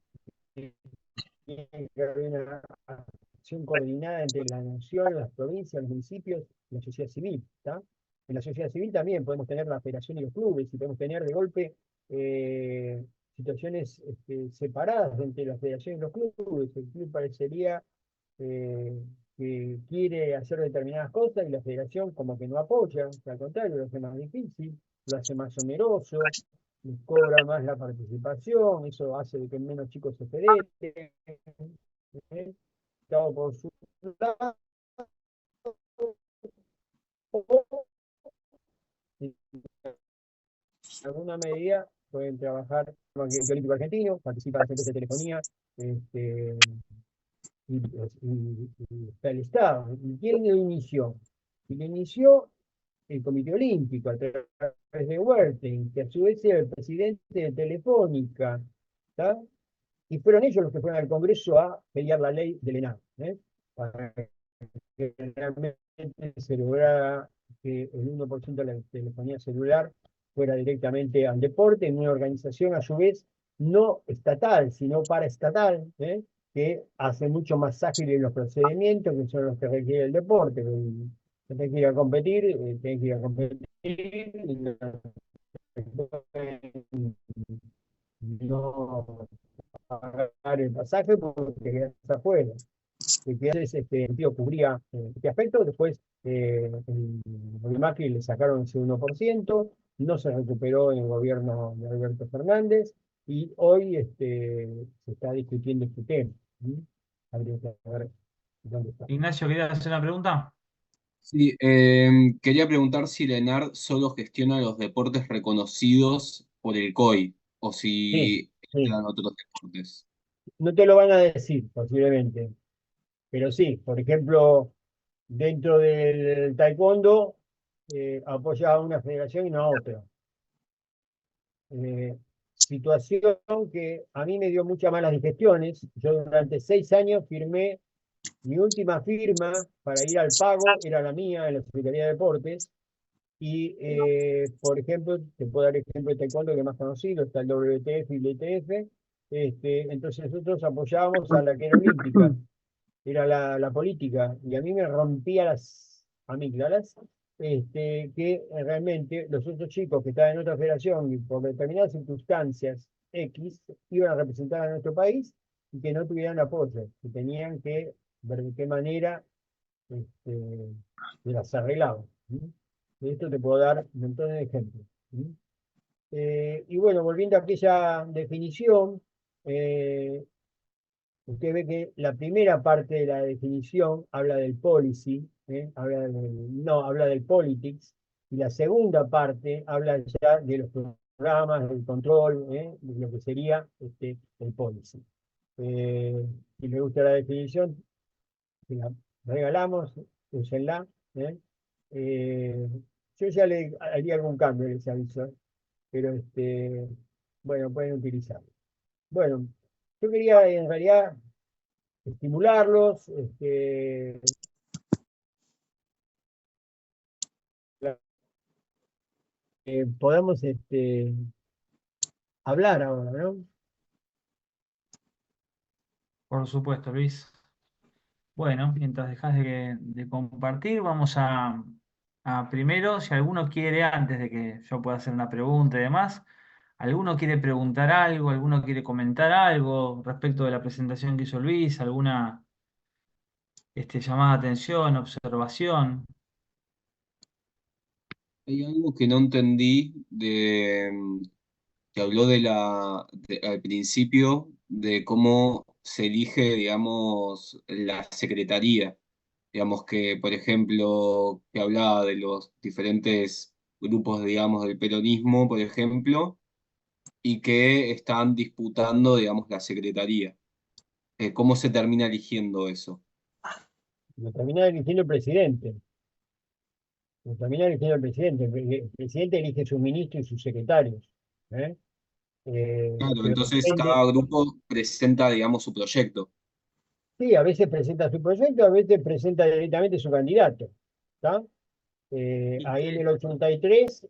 que tiene que haber una acción coordinada entre la nación, las provincias, los municipios y la sociedad civil. ¿Tá? En la sociedad civil también podemos tener la federación y los clubes, y podemos tener de golpe situaciones separadas entre la federación y los clubes. El club parecería eh, que quiere hacer determinadas cosas y la federación como que no apoya, al contrario, lo hace más difícil, lo hace más oneroso, les cobra más la participación, eso hace de que menos chicos se federen. Estado por su lado, medida pueden trabajar con el Olímpico Argentino, participan en las empresas de telefonía, y está el Estado. ¿Y quién lo inició? Y lo inició el Comité Olímpico a través de Wertheim, que a su vez era el presidente de Telefónica, ¿tá? Y fueron ellos los que fueron al Congreso a pelear la ley del ENAR, para que realmente se lograra que el 1% de la telefonía celular fuera directamente al deporte, en una organización a su vez no estatal, sino paraestatal, que hace mucho más ágiles los procedimientos, que son los que requiere el deporte. Que tenés que ir a competir, tenés que ir a competir, y no pagar el pasaje porque querías afuera. Que antes el tío cubría este aspecto, después el Macri le sacaron ese 1%, no se recuperó en el gobierno de Alberto Fernández, y hoy se está discutiendo este tema. Habría que ver dónde está. Ignacio, ¿querías hacer una pregunta? Sí, quería preguntar si la ENAR solo gestiona los deportes reconocidos por el COI o Sí, si sí. están otros deportes. No te lo van a decir posiblemente, pero sí, por ejemplo, dentro del taekwondo apoya a una federación y no a otra. Situación que a mí me dio muchas malas digestiones. Yo durante 6 años firmé, mi última firma para ir al pago era la mía en la Secretaría de Deportes. Y, por ejemplo, te puedo dar ejemplo de taekwondo que más conocido, está el WTF y el ITF. Entonces nosotros apoyábamos a la que era olímpica, era la política, y a mí me rompía las amígdalas, que realmente los otros chicos que estaban en otra federación y por determinadas circunstancias X iban a representar a nuestro país y que no tuvieran apoyo, que tenían que ver de qué manera se las arreglaban. De esto te puedo dar un montón de ejemplos. Y bueno, volviendo a aquella definición, usted ve que la primera parte de la definición habla del policy, habla del politics, y la segunda parte habla ya de los programas, del control, de lo que sería el policy. Si le gusta la definición, si la regalamos, úsenla. Eh, yo ya le haría algún cambio, les aviso, pero bueno, pueden utilizarlo. Bueno, yo quería en realidad estimularlos, podamos hablar ahora, ¿no? Por supuesto, Luis. Bueno, mientras dejas de compartir, vamos a primero, si alguno quiere, antes de que yo pueda hacer una pregunta y demás, alguno quiere preguntar algo, alguno quiere comentar algo respecto de la presentación que hizo Luis, alguna llamada de atención, observación. Hay algo que no entendí que habló al principio de cómo se elige, digamos, la secretaría. Digamos que, por ejemplo, que hablaba de los diferentes grupos, digamos, del peronismo, por ejemplo, y que están disputando, digamos, la secretaría. ¿Cómo se termina eligiendo eso? Lo termina eligiendo el presidente. Lo termina eligiendo el presidente. El presidente elige sus ministros y sus secretarios. ¿eh? Claro, Pero entonces depende. cada grupo presenta, digamos, su proyecto. Sí, a veces presenta su proyecto, a veces presenta directamente su candidato. ¿Está? Ahí en el 83,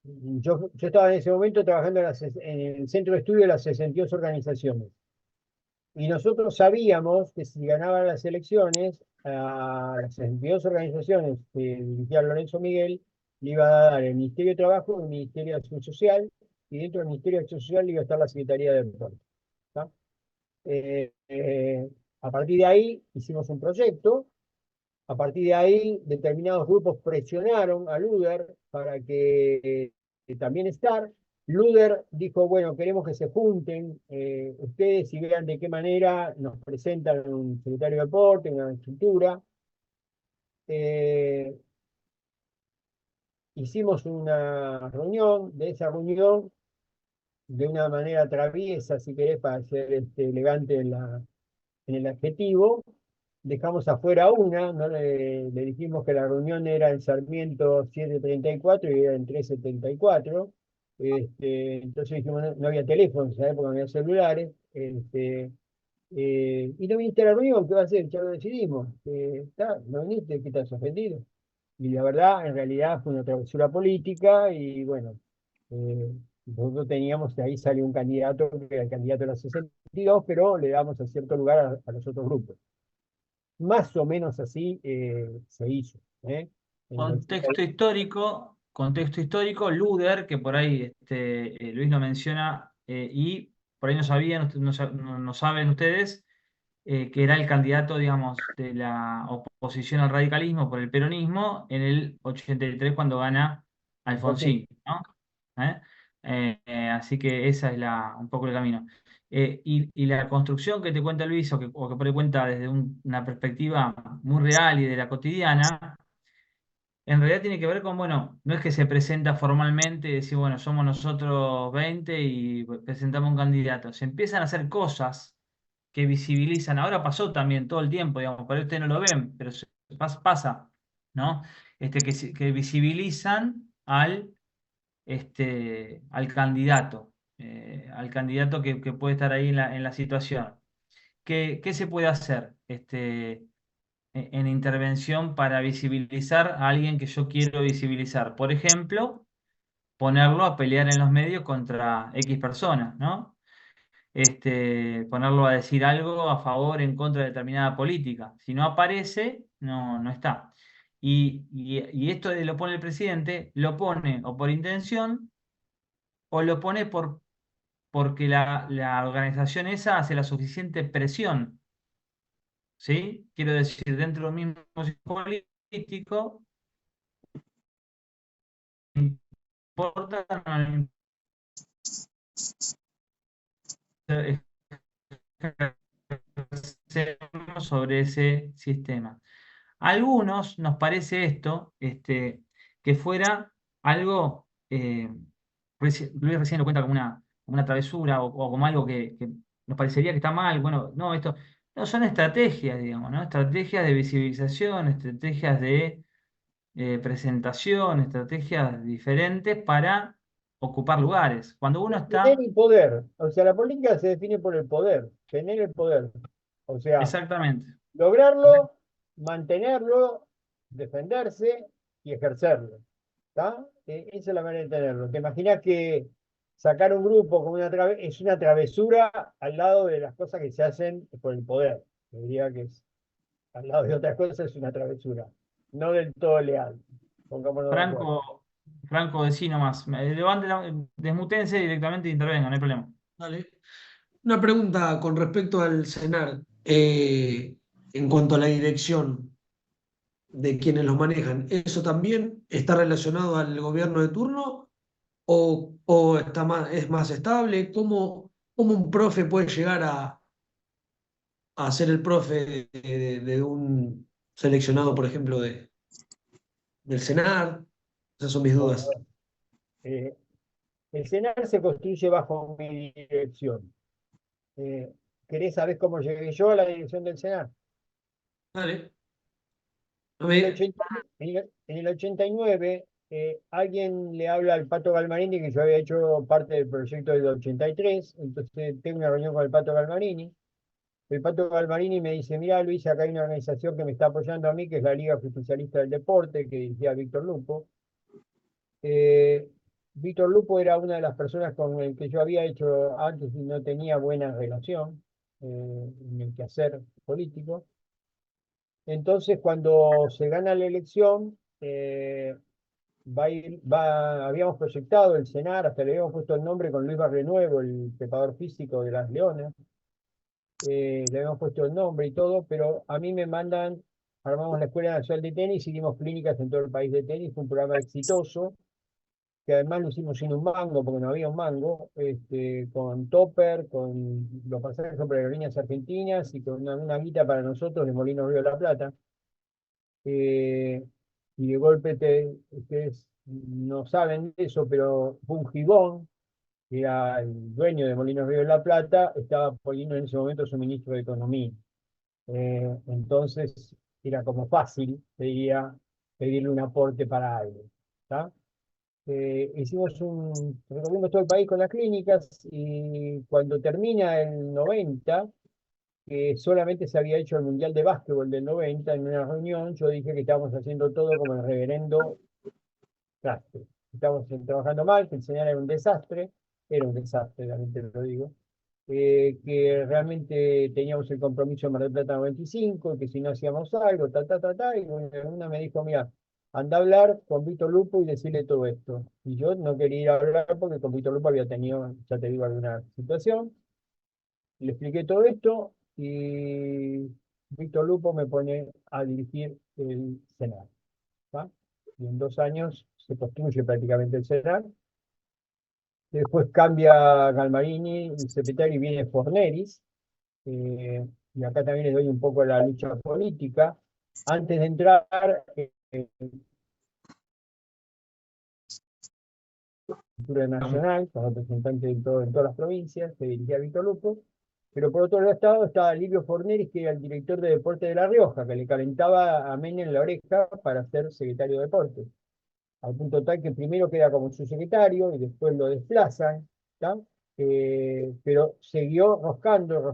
yo estaba en ese momento trabajando en el centro de estudio de las 62 organizaciones. Y nosotros sabíamos que si ganaban las elecciones, a las 62 organizaciones que dirigía Lorenzo Miguel, le iba a dar el Ministerio de Trabajo y el Ministerio de Acción Social, y dentro del Ministerio de Acción Social iba a estar la Secretaría de Deporte. ¿Está? A partir de ahí hicimos un proyecto. A partir de ahí, determinados grupos presionaron a Luder para que también estar. Luder dijo, bueno, queremos que se junten ustedes y vean de qué manera nos presentan un secretario de deporte, una estructura. hicimos una reunión, de esa reunión, de una manera traviesa, si querés, para ser elegante en el adjetivo, dejamos afuera una, ¿no? Le dijimos que la reunión era en Sarmiento 734 y era en 374. Entonces dijimos, no había teléfono, en esa época no había celulares. Y no viniste a la reunión, ¿qué va a hacer? Ya lo decidimos. No viniste, ¿qué estás ofendido? Y la verdad, en realidad fue una travesura política y bueno, eh, nosotros teníamos, de ahí salió un candidato que era el candidato de los 62, pero le damos a cierto lugar a los otros grupos. Más o menos así se hizo. En el 80. Contexto histórico, Luder, que por ahí Luis lo menciona, y por ahí no sabían, no saben ustedes, que era el candidato, digamos, de la oposición al radicalismo por el peronismo en el 83 cuando gana Alfonsín, ¿no? ¿Eh? Así que esa es un poco el camino. Y la construcción que te cuenta Luis, o que por ahí cuenta desde una perspectiva muy real y de la cotidiana, en realidad tiene que ver con, bueno, no es que se presenta formalmente y decir, bueno, somos nosotros 20 y presentamos un candidato. Se empiezan a hacer cosas que visibilizan. Ahora pasó también todo el tiempo, digamos, por ahí ustedes no lo ven, pero pasa, ¿no? Que visibilizan al candidato que puede estar ahí en la situación. ¿Qué se puede hacer? En intervención para visibilizar a alguien que yo quiero visibilizar. Por ejemplo, ponerlo a pelear en los medios contra X personas, ¿no? Ponerlo a decir algo a favor, en contra de determinada política. Si no aparece, no está. Y esto de lo pone el presidente, lo pone o por intención o lo pone porque la organización esa hace la suficiente presión. ¿Sí? Quiero decir, dentro del mismo político, importa no ejercemos sobre ese sistema. A algunos nos parece esto, que fuera algo, Luis recién lo cuenta como una travesura o como algo que nos parecería que está mal. Bueno, no, esto no son estrategias, digamos, ¿no? Estrategias de visibilización, estrategias de presentación, estrategias diferentes para ocupar lugares. Cuando uno Tener está, el poder. O sea, la política se define por el poder. Tener el poder. O sea, exactamente, lograrlo, mantenerlo, defenderse y ejercerlo. ¿Está? Esa es la manera de tenerlo. ¿Te imaginas que sacar un grupo como es una travesura al lado de las cosas que se hacen por el poder? Yo diría que al lado de otras cosas es una travesura. No del todo leal. Pongámonos de acuerdo. Franco, decí nomás. Desmutense directamente e intervengan, no hay problema. Dale. Una pregunta con respecto al CENAR, en cuanto a la dirección de quienes los manejan. ¿Eso también está relacionado al gobierno de turno o es más estable? ¿Cómo un profe puede llegar a ser el profe de un seleccionado, por ejemplo, del CENAR? Esas son mis Bueno, dudas. eh, el CENAR se construye bajo mi dirección. ¿Querés saber cómo llegué yo a la dirección del CENAR? Dale. No En el me- 80 en el 89, alguien le habla al Pato Galmarini, que yo había hecho parte del proyecto del 83, entonces tengo una reunión con el Pato Galmarini. El Pato Galmarini me dice, mira Luis, acá hay una organización que me está apoyando a mí, que es la Liga Justicialista del Deporte, que dirigía Víctor Lupo. Eh, Víctor Lupo era una de las personas con el que yo había hecho antes y no tenía buena relación en el quehacer político. Entonces, cuando se gana la elección, habíamos proyectado el CENAR, hasta le habíamos puesto el nombre con Luis Barrenuevo, el preparador físico de las Leonas, le habíamos puesto el nombre y todo, pero a mí me mandan, armamos la Escuela Nacional de Tenis, hicimos clínicas en todo el país de tenis, fue un programa exitoso, que además lo hicimos sin un mango, porque no había un mango, con topper, con los pasajes sobre aerolíneas argentinas y con una guita para nosotros de Molino Río de la Plata. Y de golpe ustedes no saben de eso, pero Bungibón, que era el dueño de Molinos Río de la Plata, estaba poniendo en ese momento su ministro de Economía. Entonces era como fácil, te diría, pedirle un aporte para algo. ¿Tá? Recorrimos todo el país con las clínicas y cuando termina el 90, que solamente se había hecho el Mundial de Básquetbol del 90 en una reunión, yo dije que estábamos haciendo todo como el reverendo traste. Estábamos trabajando mal, que el señal era un desastre, realmente lo digo, que realmente teníamos el compromiso de Mar del Plata 95, que si no hacíamos algo, y una me dijo, mira, anda a hablar con Víctor Lupo y decirle todo esto. Y yo no quería ir a hablar porque con Víctor Lupo había tenido, ya te digo, alguna situación. Le expliqué todo esto y Víctor Lupo me pone a dirigir el Senado. ¿Tá? Y en 2 años se construye prácticamente el Senado. Después cambia Galmarini, el secretario, y viene Forneris. Y acá también les doy un poco la lucha política. Antes de entrar, cultura nacional, con representantes en todas las provincias, que dirigía Víctor Lupo. Pero por otro lado estaba Livio Forneris, que era el director de Deportes de La Rioja, que le calentaba a Menem en la oreja para ser secretario de Deportes. Al punto tal que primero queda como su secretario y después lo desplazan, ¿tá? Pero siguió roscando,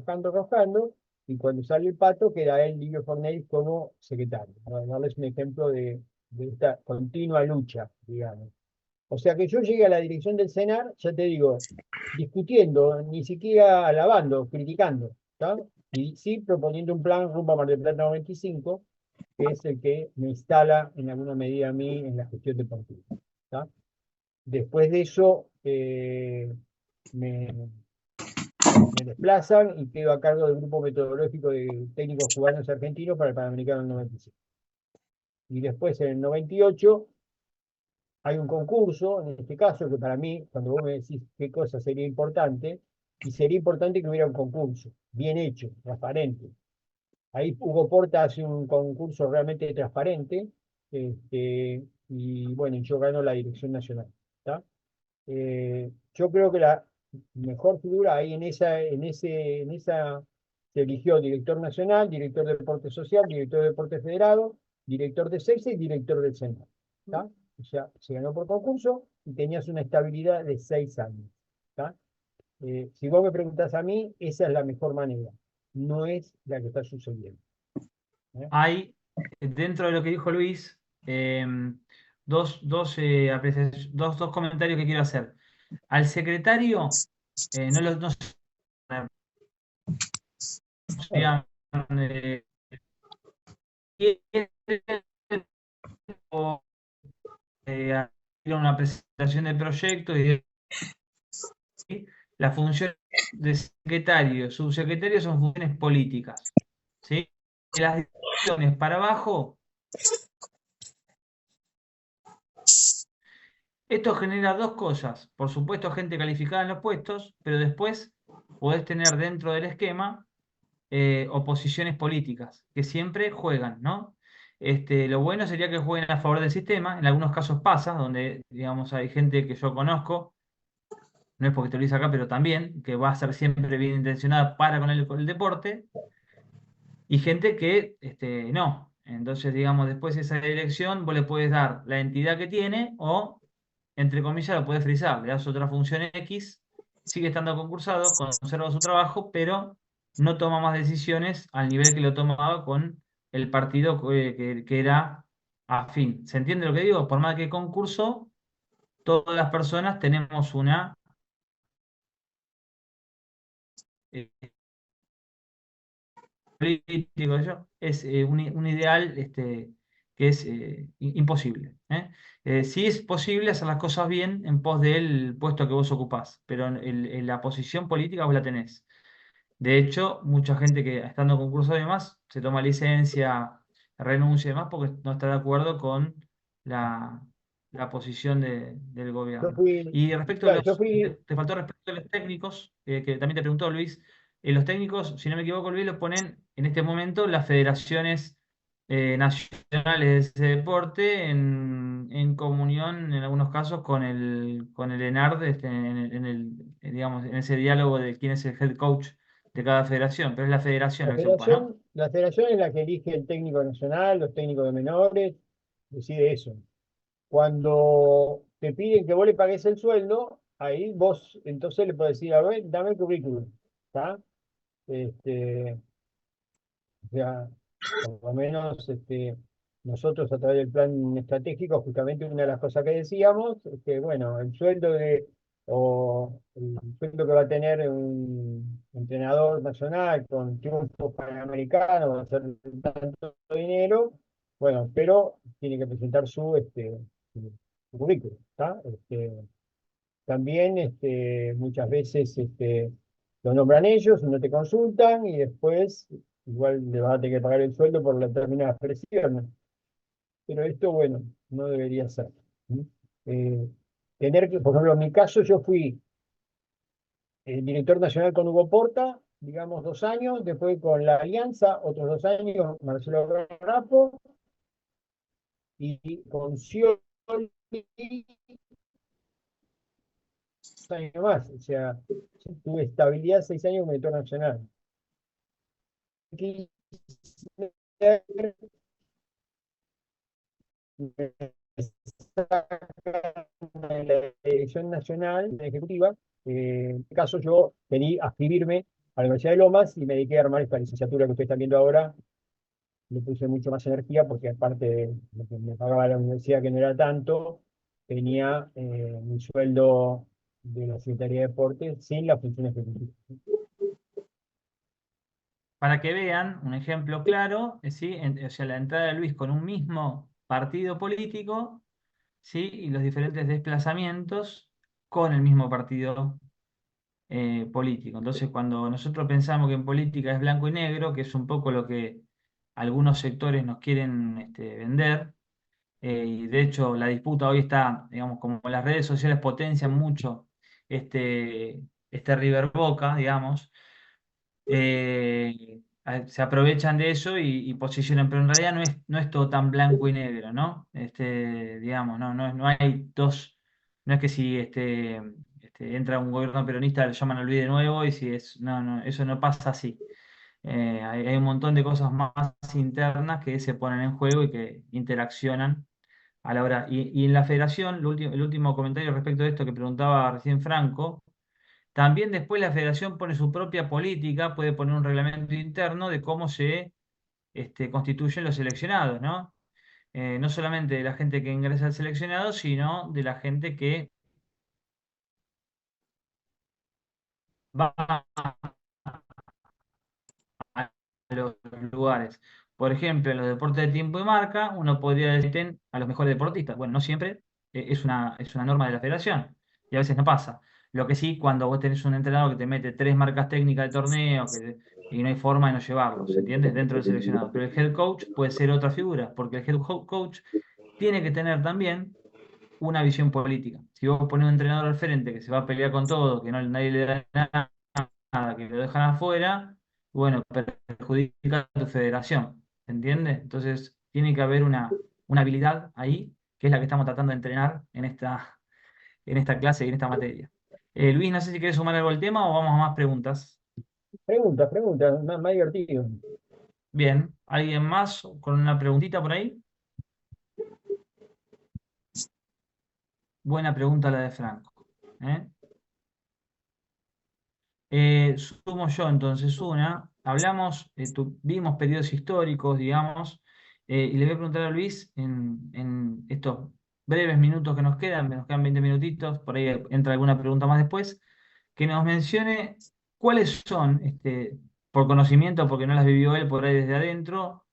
y cuando sale el Pato queda él, Livio Forneris, como secretario. Para darles un ejemplo de esta continua lucha, digamos. O sea que yo llegué a la dirección del CENAR, ya te digo, discutiendo, ni siquiera alabando, criticando, ¿tá? Y sí proponiendo un plan rumbo a Mar del Plata 95, que es el que me instala en alguna medida a mí en la gestión deportiva. ¿Tá? Después de eso me desplazan y quedo a cargo del grupo metodológico de técnicos cubanos y argentinos para el Panamericano del 95. Y después en el 98 hay un concurso, en este caso, que para mí, cuando vos me decís qué cosa sería importante, y sería importante que hubiera un concurso, bien hecho, transparente. Ahí Hugo Porta hace un concurso realmente transparente, y bueno, yo gano la dirección nacional. ¿Tá? Yo creo que la mejor figura ahí en esa se eligió director nacional, director de deporte social, director de deporte federado, director de SEISA y director del Senado. ¿Tá? O sea, se ganó por concurso y tenías una estabilidad de 6 años. ¿Tá? Si vos me preguntás a mí, esa es la mejor manera, no es la que está sucediendo. Hay, dentro de lo que dijo Luis, dos comentarios que quiero hacer. Al secretario, no Bueno, o una presentación de proyecto y la función de secretario, subsecretario son funciones políticas. ¿Sí? De las direcciones para abajo, esto genera dos cosas. Por supuesto, gente calificada en los puestos, pero después podés tener dentro del esquema oposiciones políticas, que siempre juegan, ¿no? Lo bueno sería que jueguen a favor del sistema. En algunos casos pasa, donde, digamos, hay gente que yo conozco, no es porque te lo dice acá, pero también, que va a ser siempre bien intencionada para con el deporte, y gente que no. Entonces, digamos, después de esa dirección, vos le puedes dar la entidad que tiene o, entre comillas, lo puedes frizar. Le das otra función X, sigue estando concursado, conserva su trabajo, pero no toma más decisiones al nivel que lo tomaba con el partido que era afín. ¿Se entiende lo que digo? Por más que concurso, todas las personas tenemos una eh, político, es un ideal que es imposible. Sí es posible hacer las cosas bien en pos del puesto que vos ocupás, pero en la posición política vos la tenés. De hecho, mucha gente que estando en concurso y demás se toma licencia, renuncia y demás porque no está de acuerdo con la, la posición del yo gobierno. fui, Y respecto a claro, yo los, fui, te faltó respecto a los técnicos, que también te preguntó Luis, los técnicos, si no me equivoco, Luis, los ponen en este momento las federaciones nacionales de ese deporte en comunión, en algunos casos, con el ENARD, digamos, en ese diálogo de quién es el head coach de cada federación, pero es la federación la que se ocupa, ¿no? La federación es la que elige el técnico nacional, los técnicos de menores, decide eso. Cuando te piden que vos le pagues el sueldo, ahí vos entonces le podés decir, a ver, dame el currículum, ¿está? Este, o sea, por lo menos nosotros a través del plan estratégico, justamente una de las cosas que decíamos es que, bueno, o el sueldo que va a tener un entrenador nacional con triunfos panamericanos va a ser tanto dinero, bueno, pero tiene que presentar su currículum, ¿está? También muchas veces lo nombran ellos, no te consultan y después igual le vas a tener que pagar el sueldo por la determinadas presiones. Pero esto, bueno, no debería ser. ¿Mm? Eh, Tener que, por ejemplo, en mi caso, yo fui director nacional con Hugo Porta, digamos 2 años, después con la Alianza, otros 2 años, Marcelo Rapo, y con Scioli, 2 años más. O sea, tuve estabilidad 6 años como director nacional. Quise en la dirección nacional, en la ejecutiva. En este caso yo pedí ascribirme a la Universidad de Lomas y me dediqué a armar esta licenciatura que ustedes están viendo ahora. Le puse mucho más energía porque aparte de lo que me pagaba la universidad, que no era tanto, tenía mi sueldo de la Secretaría de Deportes sin la función ejecutiva. Para que vean un ejemplo claro, ¿sí? O sea, la entrada de Luis con un mismo partido político, ¿sí? Y los diferentes desplazamientos con el mismo partido político. Entonces, cuando nosotros pensamos que en política es blanco y negro, que es un poco lo que algunos sectores nos quieren vender, y de hecho la disputa hoy está, digamos, como las redes sociales potencian mucho este River Boca, digamos, se aprovechan de eso y posicionan, pero en realidad no es todo tan blanco y negro, ¿no? Digamos, no hay dos, no es que si entra un gobierno peronista le llaman a Luis de nuevo y si es, no, eso no pasa así. Hay un montón de cosas más internas que se ponen en juego y que interaccionan a la hora. Y en la federación, el último comentario respecto de esto que preguntaba recién Franco, también después la federación pone su propia política, puede poner un reglamento interno de cómo se constituyen los seleccionados, ¿no? No solamente de la gente que ingresa al seleccionado, sino de la gente que va a los lugares. Por ejemplo, en los deportes de tiempo y marca, uno podría decir a los mejores deportistas. Bueno, no siempre es una norma de la federación y a veces no pasa. Lo que sí, cuando vos tenés un entrenador que te mete 3 marcas técnicas de torneo y no hay forma de no llevarlos, ¿entiendes? Dentro del seleccionado. Pero el head coach puede ser otra figura, porque el head coach tiene que tener también una visión política. Si vos pones un entrenador al frente que se va a pelear con todo, que no, nadie le da nada, que lo dejan afuera, bueno, perjudica a tu federación, ¿entiendes? Entonces, tiene que haber una habilidad ahí, que es la que estamos tratando de entrenar en esta clase y en esta materia. Luis, no sé si quieres sumar algo al tema o vamos a más preguntas. Pregunta, más divertido. Bien, ¿alguien más con una preguntita por ahí? Buena pregunta la de Franco. ¿Eh? Sumo yo entonces una. Hablamos, vimos periodos históricos, digamos, y le voy a preguntar a Luis en estos breves minutos que nos quedan 20 minutitos, por ahí entra alguna pregunta más después, que nos mencione cuáles son, por conocimiento, porque no las vivió él por ahí desde adentro,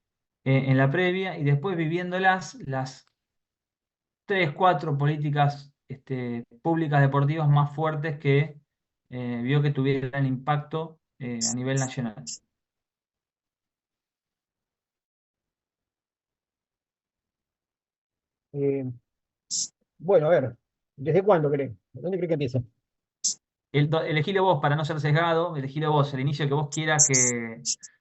en la previa, y después viviéndolas, las 3, 4 políticas públicas deportivas más fuertes que vio que tuvieran impacto a nivel nacional. Eh, bueno, a ver, ¿desde cuándo crees? ¿Dónde crees que empieza? Elegilo vos para no ser sesgado, elegilo vos, el inicio que vos quieras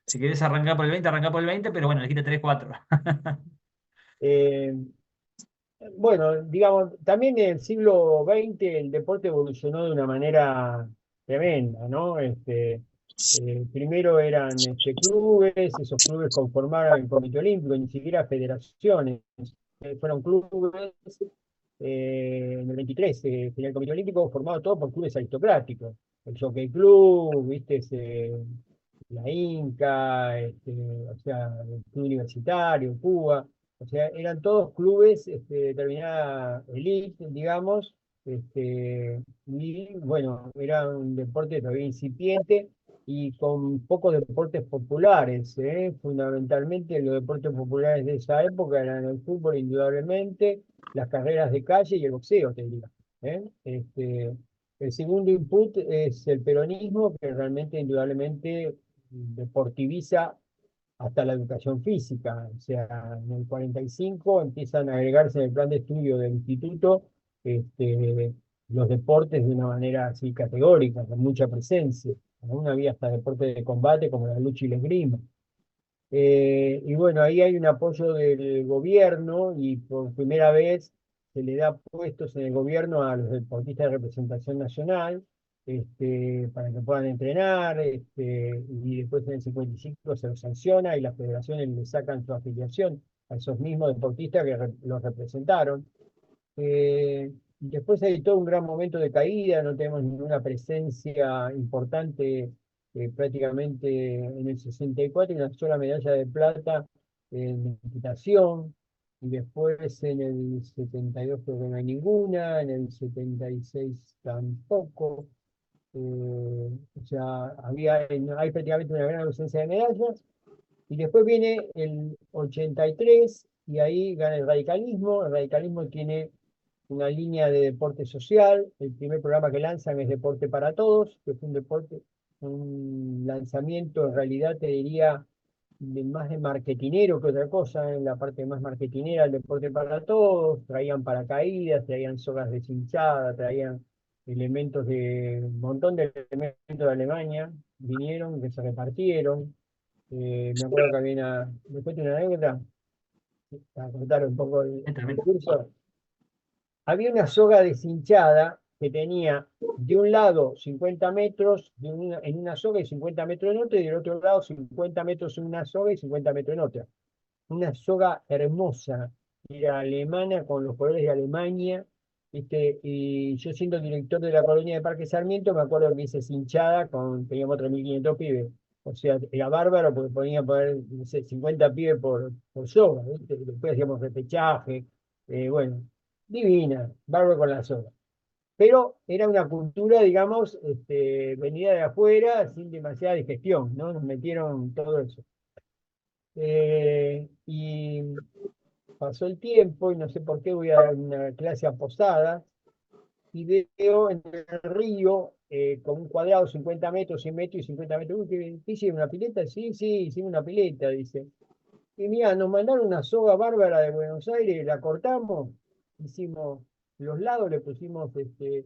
Si querés arrancar por el 20, arrancar por el 20, pero bueno, elegiste 3, 4. Eh, bueno, digamos, también en el siglo XX el deporte evolucionó de una manera tremenda, ¿no? Primero eran clubes, esos clubes conformaron el Comité Olímpico, ni siquiera federaciones, fueron clubes. En el 23 tenía el Comité Olímpico formado todo por clubes aristocráticos. El Jockey Club, ¿viste? La Inca, o sea, el Club Universitario, Cuba. O sea, eran todos clubes de determinada elite, digamos, y bueno, era un deporte todavía incipiente y con pocos deportes populares, ¿eh? Fundamentalmente los deportes populares de esa época eran el fútbol, indudablemente, las carreras de calle y el boxeo, te diría, ¿eh? El segundo input es el peronismo, que realmente, indudablemente, deportiviza hasta la educación física. O sea, en el 45 empiezan a agregarse en el plan de estudio del instituto los deportes de una manera así categórica, con mucha presencia. Aún había hasta deportes de combate como la lucha y la esgrima. Y bueno, ahí hay un apoyo del gobierno y por primera vez se le da puestos en el gobierno a los deportistas de representación nacional, para que puedan entrenar, y después en el 55 se los sanciona y las federaciones le sacan su afiliación a esos mismos deportistas que los representaron. Después hay todo un gran momento de caída, no tenemos ninguna presencia importante, prácticamente en el 64, una sola medalla de plata en equitación, y después en el 72 creo que no hay ninguna, en el 76 tampoco. O sea, hay prácticamente una gran ausencia de medallas. Y después viene el 83 y ahí gana el radicalismo. El radicalismo tiene una línea de deporte social. El primer programa que lanzan es Deporte para Todos, que fue un lanzamiento, en realidad te diría, más de marketinero que otra cosa, en la parte más marketinera, el Deporte para Todos. Traían paracaídas, traían sogas deshinchadas, traían elementos un montón de elementos de Alemania, vinieron, que se repartieron. Me acuerdo que había me cuento una anécdota, para contar un poco el curso. Había una soga deshinchada que tenía de un lado 50 metros en una soga y 50 metros en otra, y del otro lado 50 metros en una soga y 50 metros en otra. Una soga hermosa, era alemana con los colores de Alemania, ¿viste? Y yo siendo director de la colonia de Parque Sarmiento, me acuerdo que hice cinchada, teníamos 3.500 pibes. O sea, era bárbaro porque podía poner, no sé, 50 pibes por soga, ¿viste? Después hacíamos repechaje, bueno, divina, bárbaro con la soga. Pero era una cultura, digamos, venida de afuera, sin demasiada digestión, ¿no? Nos metieron todo eso. Y pasó el tiempo y no sé por qué voy a dar una clase a Posadas y veo en el río con un cuadrado 50 metros, 100 metros y 50 metros. Uy, ¿qué hicieron? ¿Una pileta? Sí, sí, hicimos una pileta, dice. Y mira, nos mandaron una soga bárbara de Buenos Aires, la cortamos, hicimos los lados, le pusimos ¿viste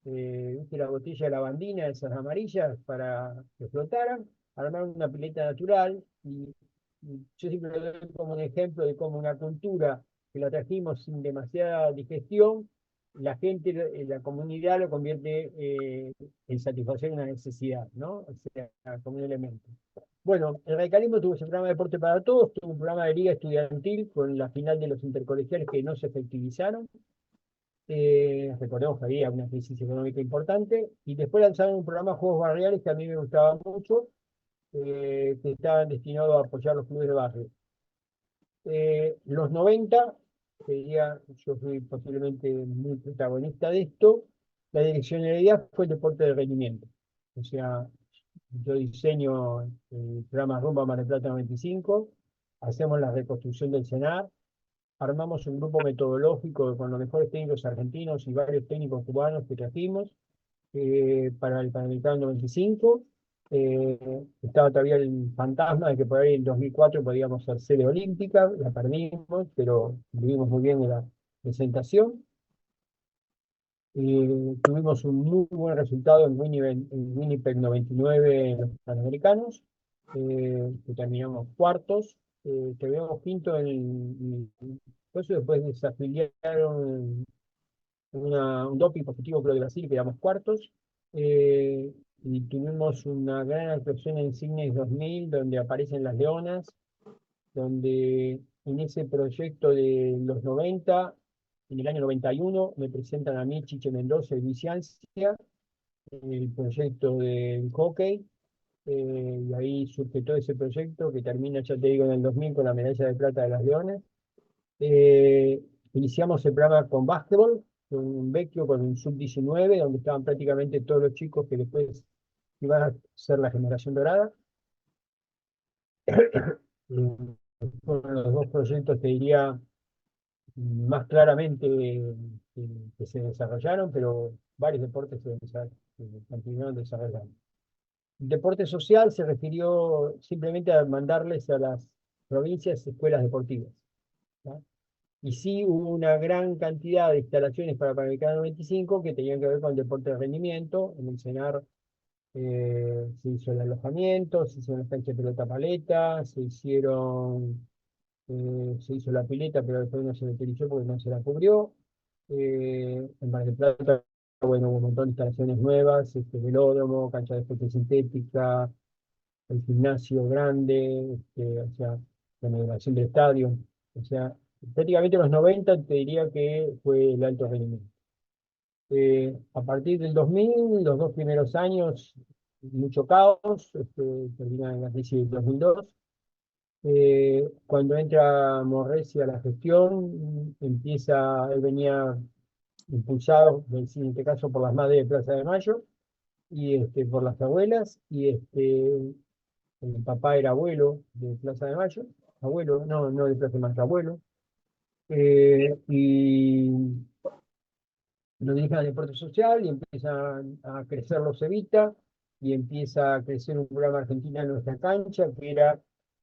la botella de lavandina, esas amarillas, para que flotaran, armaron una pileta natural, y yo siempre lo doy como un ejemplo de cómo una cultura que la trajimos sin demasiada digestión, la gente, la comunidad lo convierte en satisfacer una necesidad, ¿no? O sea, como un elemento. Bueno, el radicalismo tuvo ese programa de Deporte para Todos, tuvo un programa de liga estudiantil con la final de los intercolegiales que no se efectivizaron. Recordemos que había una crisis económica importante, y después lanzaron un programa de Juegos Barriales que a mí me gustaba mucho, que estaban destinados a apoyar los clubes de barrio. Los 90, que diría, yo fui posiblemente muy protagonista de esto, la direccionalidad fue el deporte de rendimiento. O sea, yo diseño el programa Rumba Mar del Plata 95, hacemos la reconstrucción del CENAR, armamos un grupo metodológico con los mejores técnicos argentinos y varios técnicos cubanos que trajimos para el Panamericano 95. Estaba todavía el fantasma de que por ahí en 2004 podíamos ser sede olímpica, la perdimos, pero vivimos muy bien en la presentación. Tuvimos un muy buen resultado en Winnipeg 99 en los Panamericanos. que terminamos cuartos, terminamos quinto por eso después desafiliaron un doping positivo creo de Brasil, quedamos cuartos, y tuvimos una gran actuación en Cines 2000, donde aparecen las leonas, donde en ese proyecto de los 90, en el año 91, me presentan a mí Chiche Mendoza y Luis Ciancia, el proyecto del hockey, y ahí surge todo ese proyecto que termina, ya te digo, en el 2000 con la medalla de plata de las Leones. Iniciamos el programa con básquetbol, con un Vecchio, con un sub-19, donde estaban prácticamente todos los chicos que después iban a ser la generación dorada. Fueron los dos proyectos, te diría, más claramente que se desarrollaron, pero varios deportes continuaron desarrollando. El deporte social se refirió simplemente a mandarles a las provincias escuelas deportivas, ¿no? Y sí hubo una gran cantidad de instalaciones para Panamericano 95 que tenían que ver con el deporte de rendimiento. En el CENAR se hizo el alojamiento, se hicieron las canchas de pelota paleta, se hizo la pileta, pero después no se la utilizó porque no se la cubrió. En Mar del Plata, bueno, hubo un montón de instalaciones nuevas, velódromo, cancha de deporte sintética, el gimnasio grande, o sea, la inauguración del estadio. O sea, prácticamente en los 90 te diría que fue el alto rendimiento. A partir del 2000, los dos primeros años, mucho caos, termina en la crisis del 2002. Cuando entra Morresi a la gestión, él venía impulsado, en este caso por las madres de Plaza de Mayo, y por las abuelas, y el papá era abuelo de Plaza de Mayo, abuelo, no de Plaza de Mayo, abuelo, y lo dirigen al deporte social y empiezan a crecer los Evita y empieza a crecer un programa Argentina en nuestra cancha, que era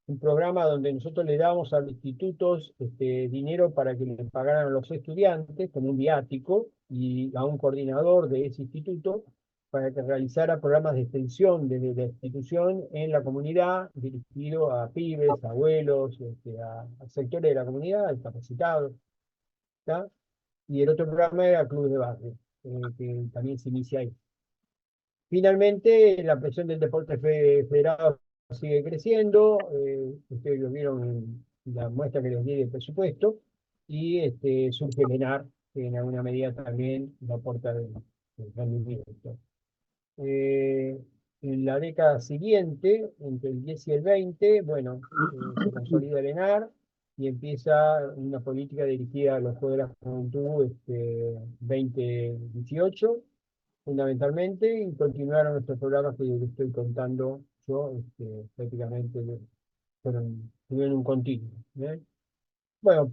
un programa donde nosotros le dábamos a los institutos dinero para que le pagaran a los estudiantes como un viático y a un coordinador de ese instituto para que realizara programas de extensión de la institución en la comunidad, dirigido a pibes, abuelos, a sectores de la comunidad, discapacitados, ¿tá? Y el otro programa era Clubes de Barrio, que también se inicia ahí. Finalmente, la presión del deporte federado sigue creciendo, ustedes lo vieron en la muestra que les di de presupuesto, y surge el ENAR, que en alguna medida también lo aporta el rendimiento. En la década siguiente, entre el 10 y el 20, bueno, se consolida el ENAR y empieza una política dirigida a los Juegos de la Juventud 2018, fundamentalmente, y continuaron nuestros programas que les estoy contando yo, prácticamente tuvieron un continuo, ¿eh? Bueno,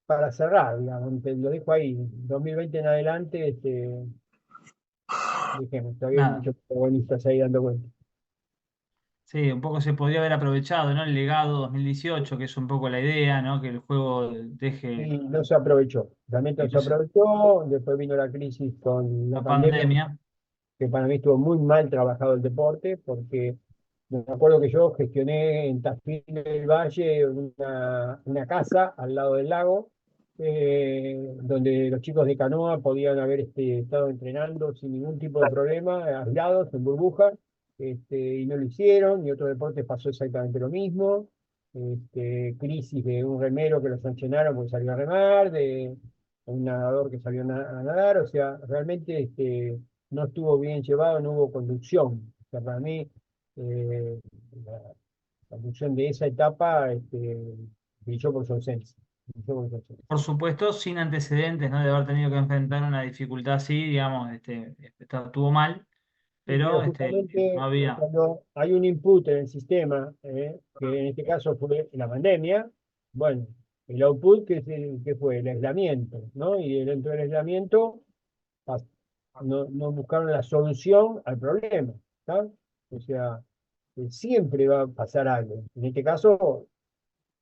para cerrar, digamos, te lo dejo ahí, 2020 en adelante, dejemos, todavía hay Nada. muchos protagonistas ahí dando vueltas. Sí, un poco se podría haber aprovechado, ¿no? El legado 2018, que es un poco la idea, ¿no? Que el juego deje, Y no se aprovechó, realmente y no no se sé, aprovechó, después vino la crisis con la la pandemia, pandemia. que para mí estuvo muy mal trabajado el deporte, porque me acuerdo que yo gestioné en Tafí del Valle una casa al lado del lago, donde los chicos de canoa podían haber estado entrenando sin ningún tipo de problema, aislados, en burbuja, y no lo hicieron, y otros deportes pasó exactamente lo mismo. Crisis de un remero que lo sancionaron porque salió a remar, de un nadador que salió a nadar, o sea, realmente no estuvo bien llevado, no hubo conducción. O sea, para mí, eh, la conducción de esa etapa brilló por su ausencia. Brilló por su ausencia. Por supuesto, sin antecedentes, ¿no? De haber tenido que enfrentar una dificultad así, digamos, estuvo mal, Sí, pero pero no justamente había. cuando hay un input en el sistema, que en este caso fue la pandemia, bueno, el output que fue el aislamiento, ¿no? Y dentro del aislamiento pas- no buscaron la solución al problema, ¿tá? O sea, siempre va a pasar algo. En este caso,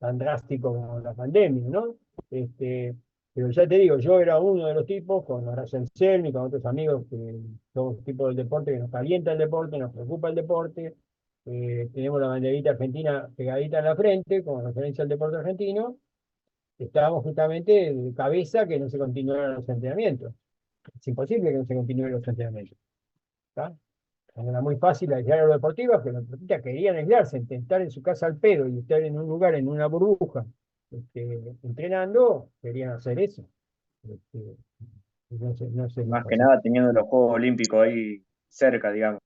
tan drástico como la pandemia, ¿no? Pero ya te digo, yo era uno de los tipos, con Horacio Anselmi, con otros amigos, que todos tipos del deporte, que nos calienta el deporte, nos preocupa el deporte, tenemos la banderita argentina pegadita en la frente, como referencia al deporte argentino, estábamos justamente de cabeza que no se continuaran los entrenamientos. Es imposible que no se continúen los entrenamientos. ¿Está? Era muy fácil aislar a los deportivos, que los deportistas querían aislarse, estar en su casa al pedo y estar en un lugar, en una burbuja, entrenando, querían hacer eso. Este, no sé qué Más que pasó. nada teniendo los Juegos Olímpicos ahí cerca, digamos.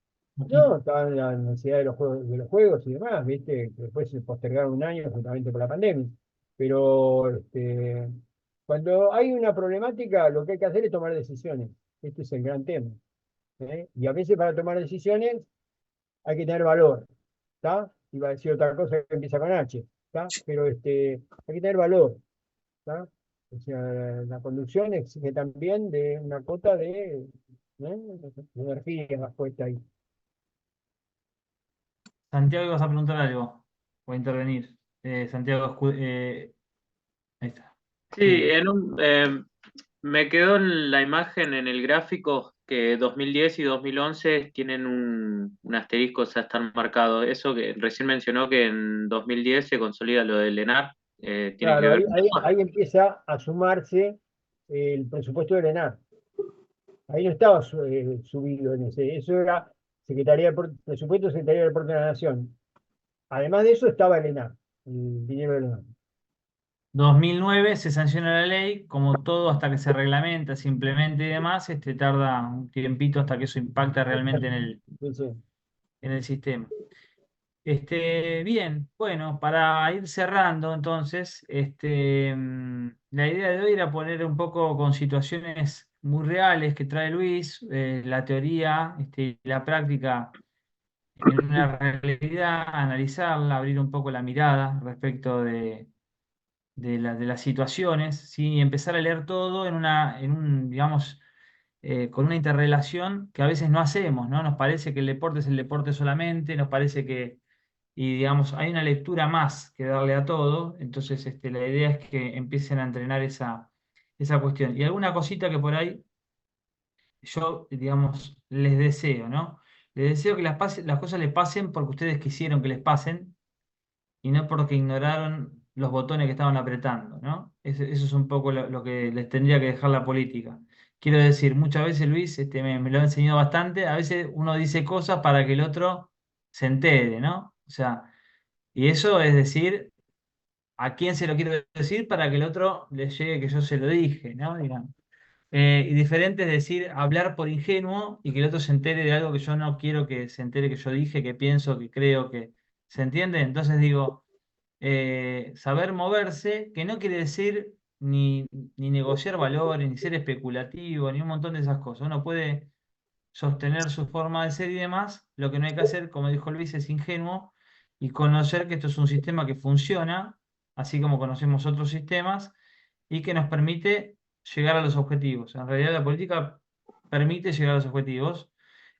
No, estaban en la necesidad de los juegos y demás, ¿viste? Que después se postergaron un año justamente por la pandemia. Pero cuando hay una problemática, lo que hay que hacer es tomar decisiones. Este es el gran tema. ¿Eh? Y a veces para tomar decisiones hay que tener valor. ¿Está? Iba a decir otra cosa que empieza con H. ¿Está? Pero hay que tener valor. ¿Está? O sea, la conducción exige también de una cuota de energía puesta ahí. Santiago, ibas a preguntar algo o a intervenir. Santiago, ahí está. Sí, me quedó en la imagen en el gráfico que 2010 y 2011 tienen un asterisco, o sea, están marcados. Eso que recién mencionó que en 2010 se consolida lo del ENAR, tiene que Claro, ver ahí, con ahí, eso. ahí empieza a sumarse el presupuesto del ENAR. Ahí no estaba subido en ese. Eso era Presupuesto de Secretaría de Deporte de la Nación. Además de eso estaba el ENAR, el dinero del ENAR. 2009 se sanciona la ley, como todo hasta que se reglamenta, se implemente y demás, tarda un tiempito hasta que eso impacta realmente Entonces, en el sistema. Bien, bueno, para ir cerrando entonces, la idea de hoy era poner un poco con situaciones muy reales que trae Luis, la teoría y la práctica en una realidad, analizarla, abrir un poco la mirada respecto de las situaciones, ¿sí? Y empezar a leer todo digamos, con una interrelación que a veces no hacemos, ¿no? Nos parece que el deporte es el deporte solamente, nos parece y digamos, hay una lectura más que darle a todo, entonces la idea es que empiecen a entrenar esa cuestión. Y alguna cosita que por ahí yo, digamos, les deseo, ¿no? Les deseo que las cosas les pasen porque ustedes quisieron que les pasen y no porque ignoraron los botones que estaban apretando, ¿no? Eso es un poco lo que les tendría que dejar la política. Quiero decir, muchas veces Luis me lo ha enseñado bastante, a veces uno dice cosas para que el otro se entere, ¿no? O sea, y eso es decir, ¿a quién se lo quiero decir para que el otro le llegue que yo se lo dije, ¿no? Digamos. Y diferente es decir, hablar por ingenuo y que el otro se entere de algo que yo no quiero que se entere que yo dije, que pienso, que creo, que... ¿Se entiende? Entonces digo, saber moverse, que no quiere decir ni negociar valores, ni ser especulativo, ni un montón de esas cosas. Uno puede sostener su forma de ser y demás. Lo que no hay que hacer, como dijo Luis, es ingenuo y conocer que esto es un sistema que funciona, así como conocemos otros sistemas, y que nos permite llegar a los objetivos. En realidad la política permite llegar a los objetivos.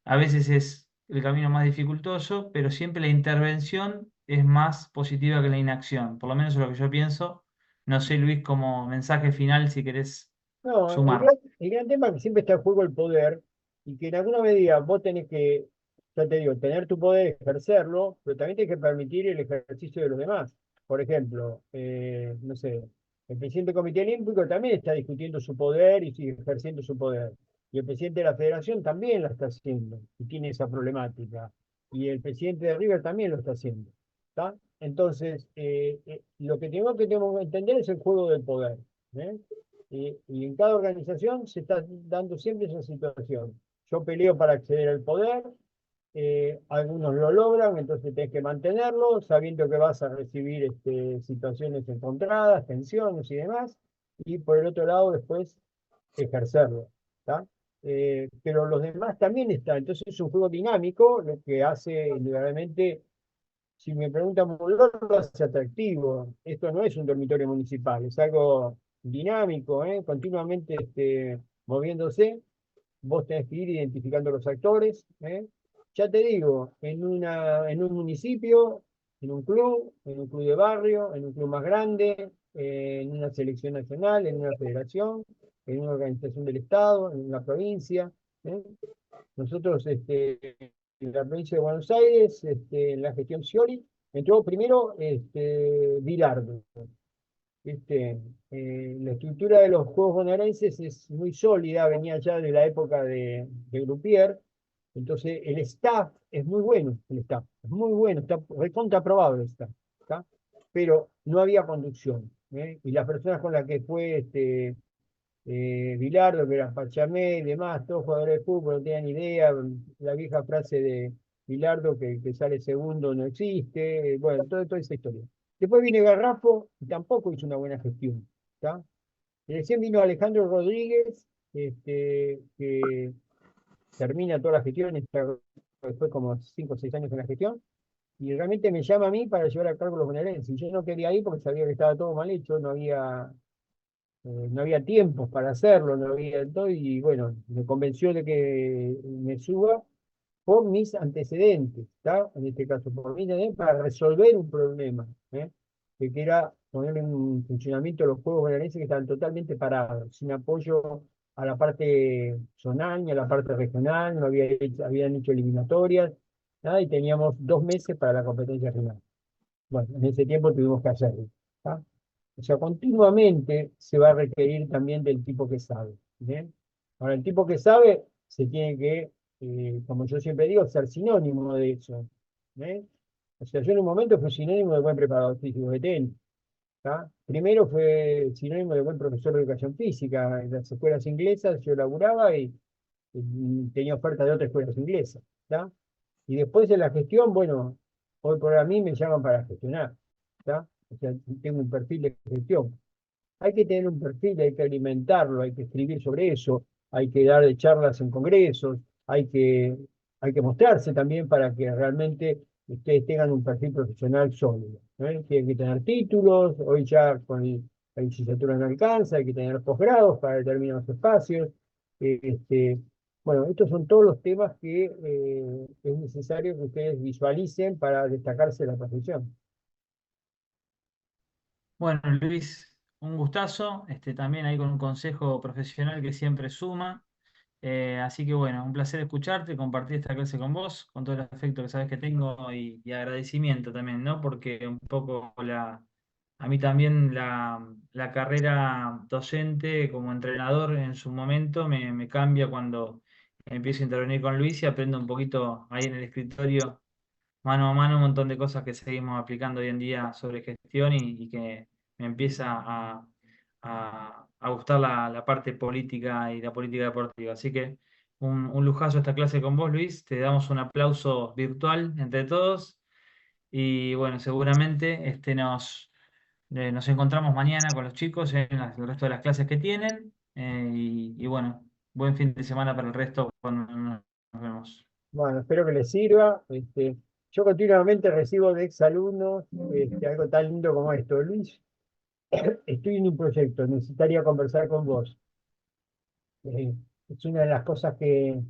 A veces es el camino más dificultoso, pero siempre la intervención es más positiva que la inacción. Por lo menos es lo que yo pienso. No sé, Luis, como mensaje final, si querés no, sumar. el gran tema es que siempre está en juego el poder y que en alguna medida vos tenés que, ya te digo, tener tu poder, ejercerlo, pero también tenés que permitir el ejercicio de los demás. Por ejemplo, no sé, el presidente del Comité Olímpico también está discutiendo su poder y sigue ejerciendo su poder. Y el presidente de la Federación también la está haciendo y tiene esa problemática. Y el presidente de River también lo está haciendo. ¿Está? Entonces, lo que tenemos que entender es el juego del poder. ¿Eh? Y en cada organización se está dando siempre esa situación. Yo peleo para acceder al poder, algunos lo logran, entonces tenés que mantenerlo, sabiendo que vas a recibir situaciones encontradas, tensiones y demás, y por el otro lado después ejercerlo. ¿Tá? Pero los demás también están, entonces es un juego dinámico, lo que hace indudablemente, si me preguntan por lo hace atractivo. Esto no es un dormitorio municipal, es algo dinámico, continuamente moviéndose. Vos tenés que ir identificando los actores. Ya te digo, en un municipio, en un club de barrio, en un club más grande, en una selección nacional, en una federación, en una organización del Estado, en una provincia. ¿eh? Nosotros la provincia de Buenos Aires, en la gestión Scioli, entró primero Bilardo. La estructura de los Juegos Bonaerenses es muy sólida, venía ya de la época de Grupier, entonces el staff es muy bueno, es muy bueno, está recontra aprobado el staff, ¿está? Pero no había conducción, ¿eh? Y las personas con las que fue Bilardo, que era Pachamé y demás, todos jugadores de fútbol, no tenían idea, la vieja frase de Bilardo que el que sale segundo no existe, bueno, toda esa historia. Después viene Garrafo y tampoco hizo una buena gestión, ¿está? Y recién vino Alejandro Rodríguez, que termina toda la gestión, después como 5 o 6 años en la gestión, y realmente me llama a mí para llevar a cargo los bonaerenses. Y yo no quería ir porque sabía que estaba todo mal hecho, no había tiempos para hacerlo, no había todo, y bueno, me convenció de que me suba por mis antecedentes, ¿está? En este caso, por mis antecedentes, para resolver un problema, ¿eh? Que era poner en funcionamiento los juegos bonaerenses que estaban totalmente parados, sin apoyo a la parte zonal ni a la parte regional, no habían hecho eliminatorias, nada, y teníamos 2 meses para la competencia final. Bueno, en ese tiempo tuvimos que hacerlo, ¿está? O sea, continuamente se va a requerir también del tipo que sabe. ¿Bien? Ahora, el tipo que sabe se tiene que, como yo siempre digo, ser sinónimo de eso. ¿Eh? O sea, yo en un momento fui sinónimo de buen preparador físico de tenis. ¿Tá? Primero fue sinónimo de buen profesor de educación física. En las escuelas inglesas yo laburaba y tenía oferta de otras escuelas inglesas. ¿Tá? Y después de la gestión, bueno, hoy por a mí me llaman para gestionar. ¿Tá? O sea, tengo un perfil de gestión. Hay que tener un perfil, hay que alimentarlo, hay que escribir sobre eso, hay que dar charlas en congresos, hay que mostrarse también para que realmente ustedes tengan un perfil profesional sólido, ¿eh? Tienen que tener títulos, hoy ya con la licenciatura no alcanza, hay que tener posgrados para determinados espacios. eh, este, bueno, estos son todos los temas que es necesario que ustedes visualicen para destacarse en la profesión. Bueno, Luis, un gustazo, también ahí con un consejo profesional que siempre suma. Así que bueno, un placer escucharte, compartir esta clase con vos, con todo el afecto que sabes que tengo y agradecimiento también, ¿no? Porque un poco a mí también la carrera docente como entrenador en su momento me cambia cuando empiezo a intervenir con Luis y aprendo un poquito ahí en el escritorio, mano a mano, un montón de cosas que seguimos aplicando hoy en día sobre gestión y que me empieza a gustar la parte política y la política deportiva. Así que un lujazo esta clase con vos, Luis. Te damos un aplauso virtual entre todos. Y bueno, seguramente nos encontramos mañana con los chicos en el resto de las clases que tienen. Y bueno, buen fin de semana para el resto cuando nos vemos. Bueno, espero que les sirva. Yo continuamente recibo de exalumnos algo tan lindo como esto. Luis, estoy en un proyecto, necesitaría conversar con vos. Es una de las cosas que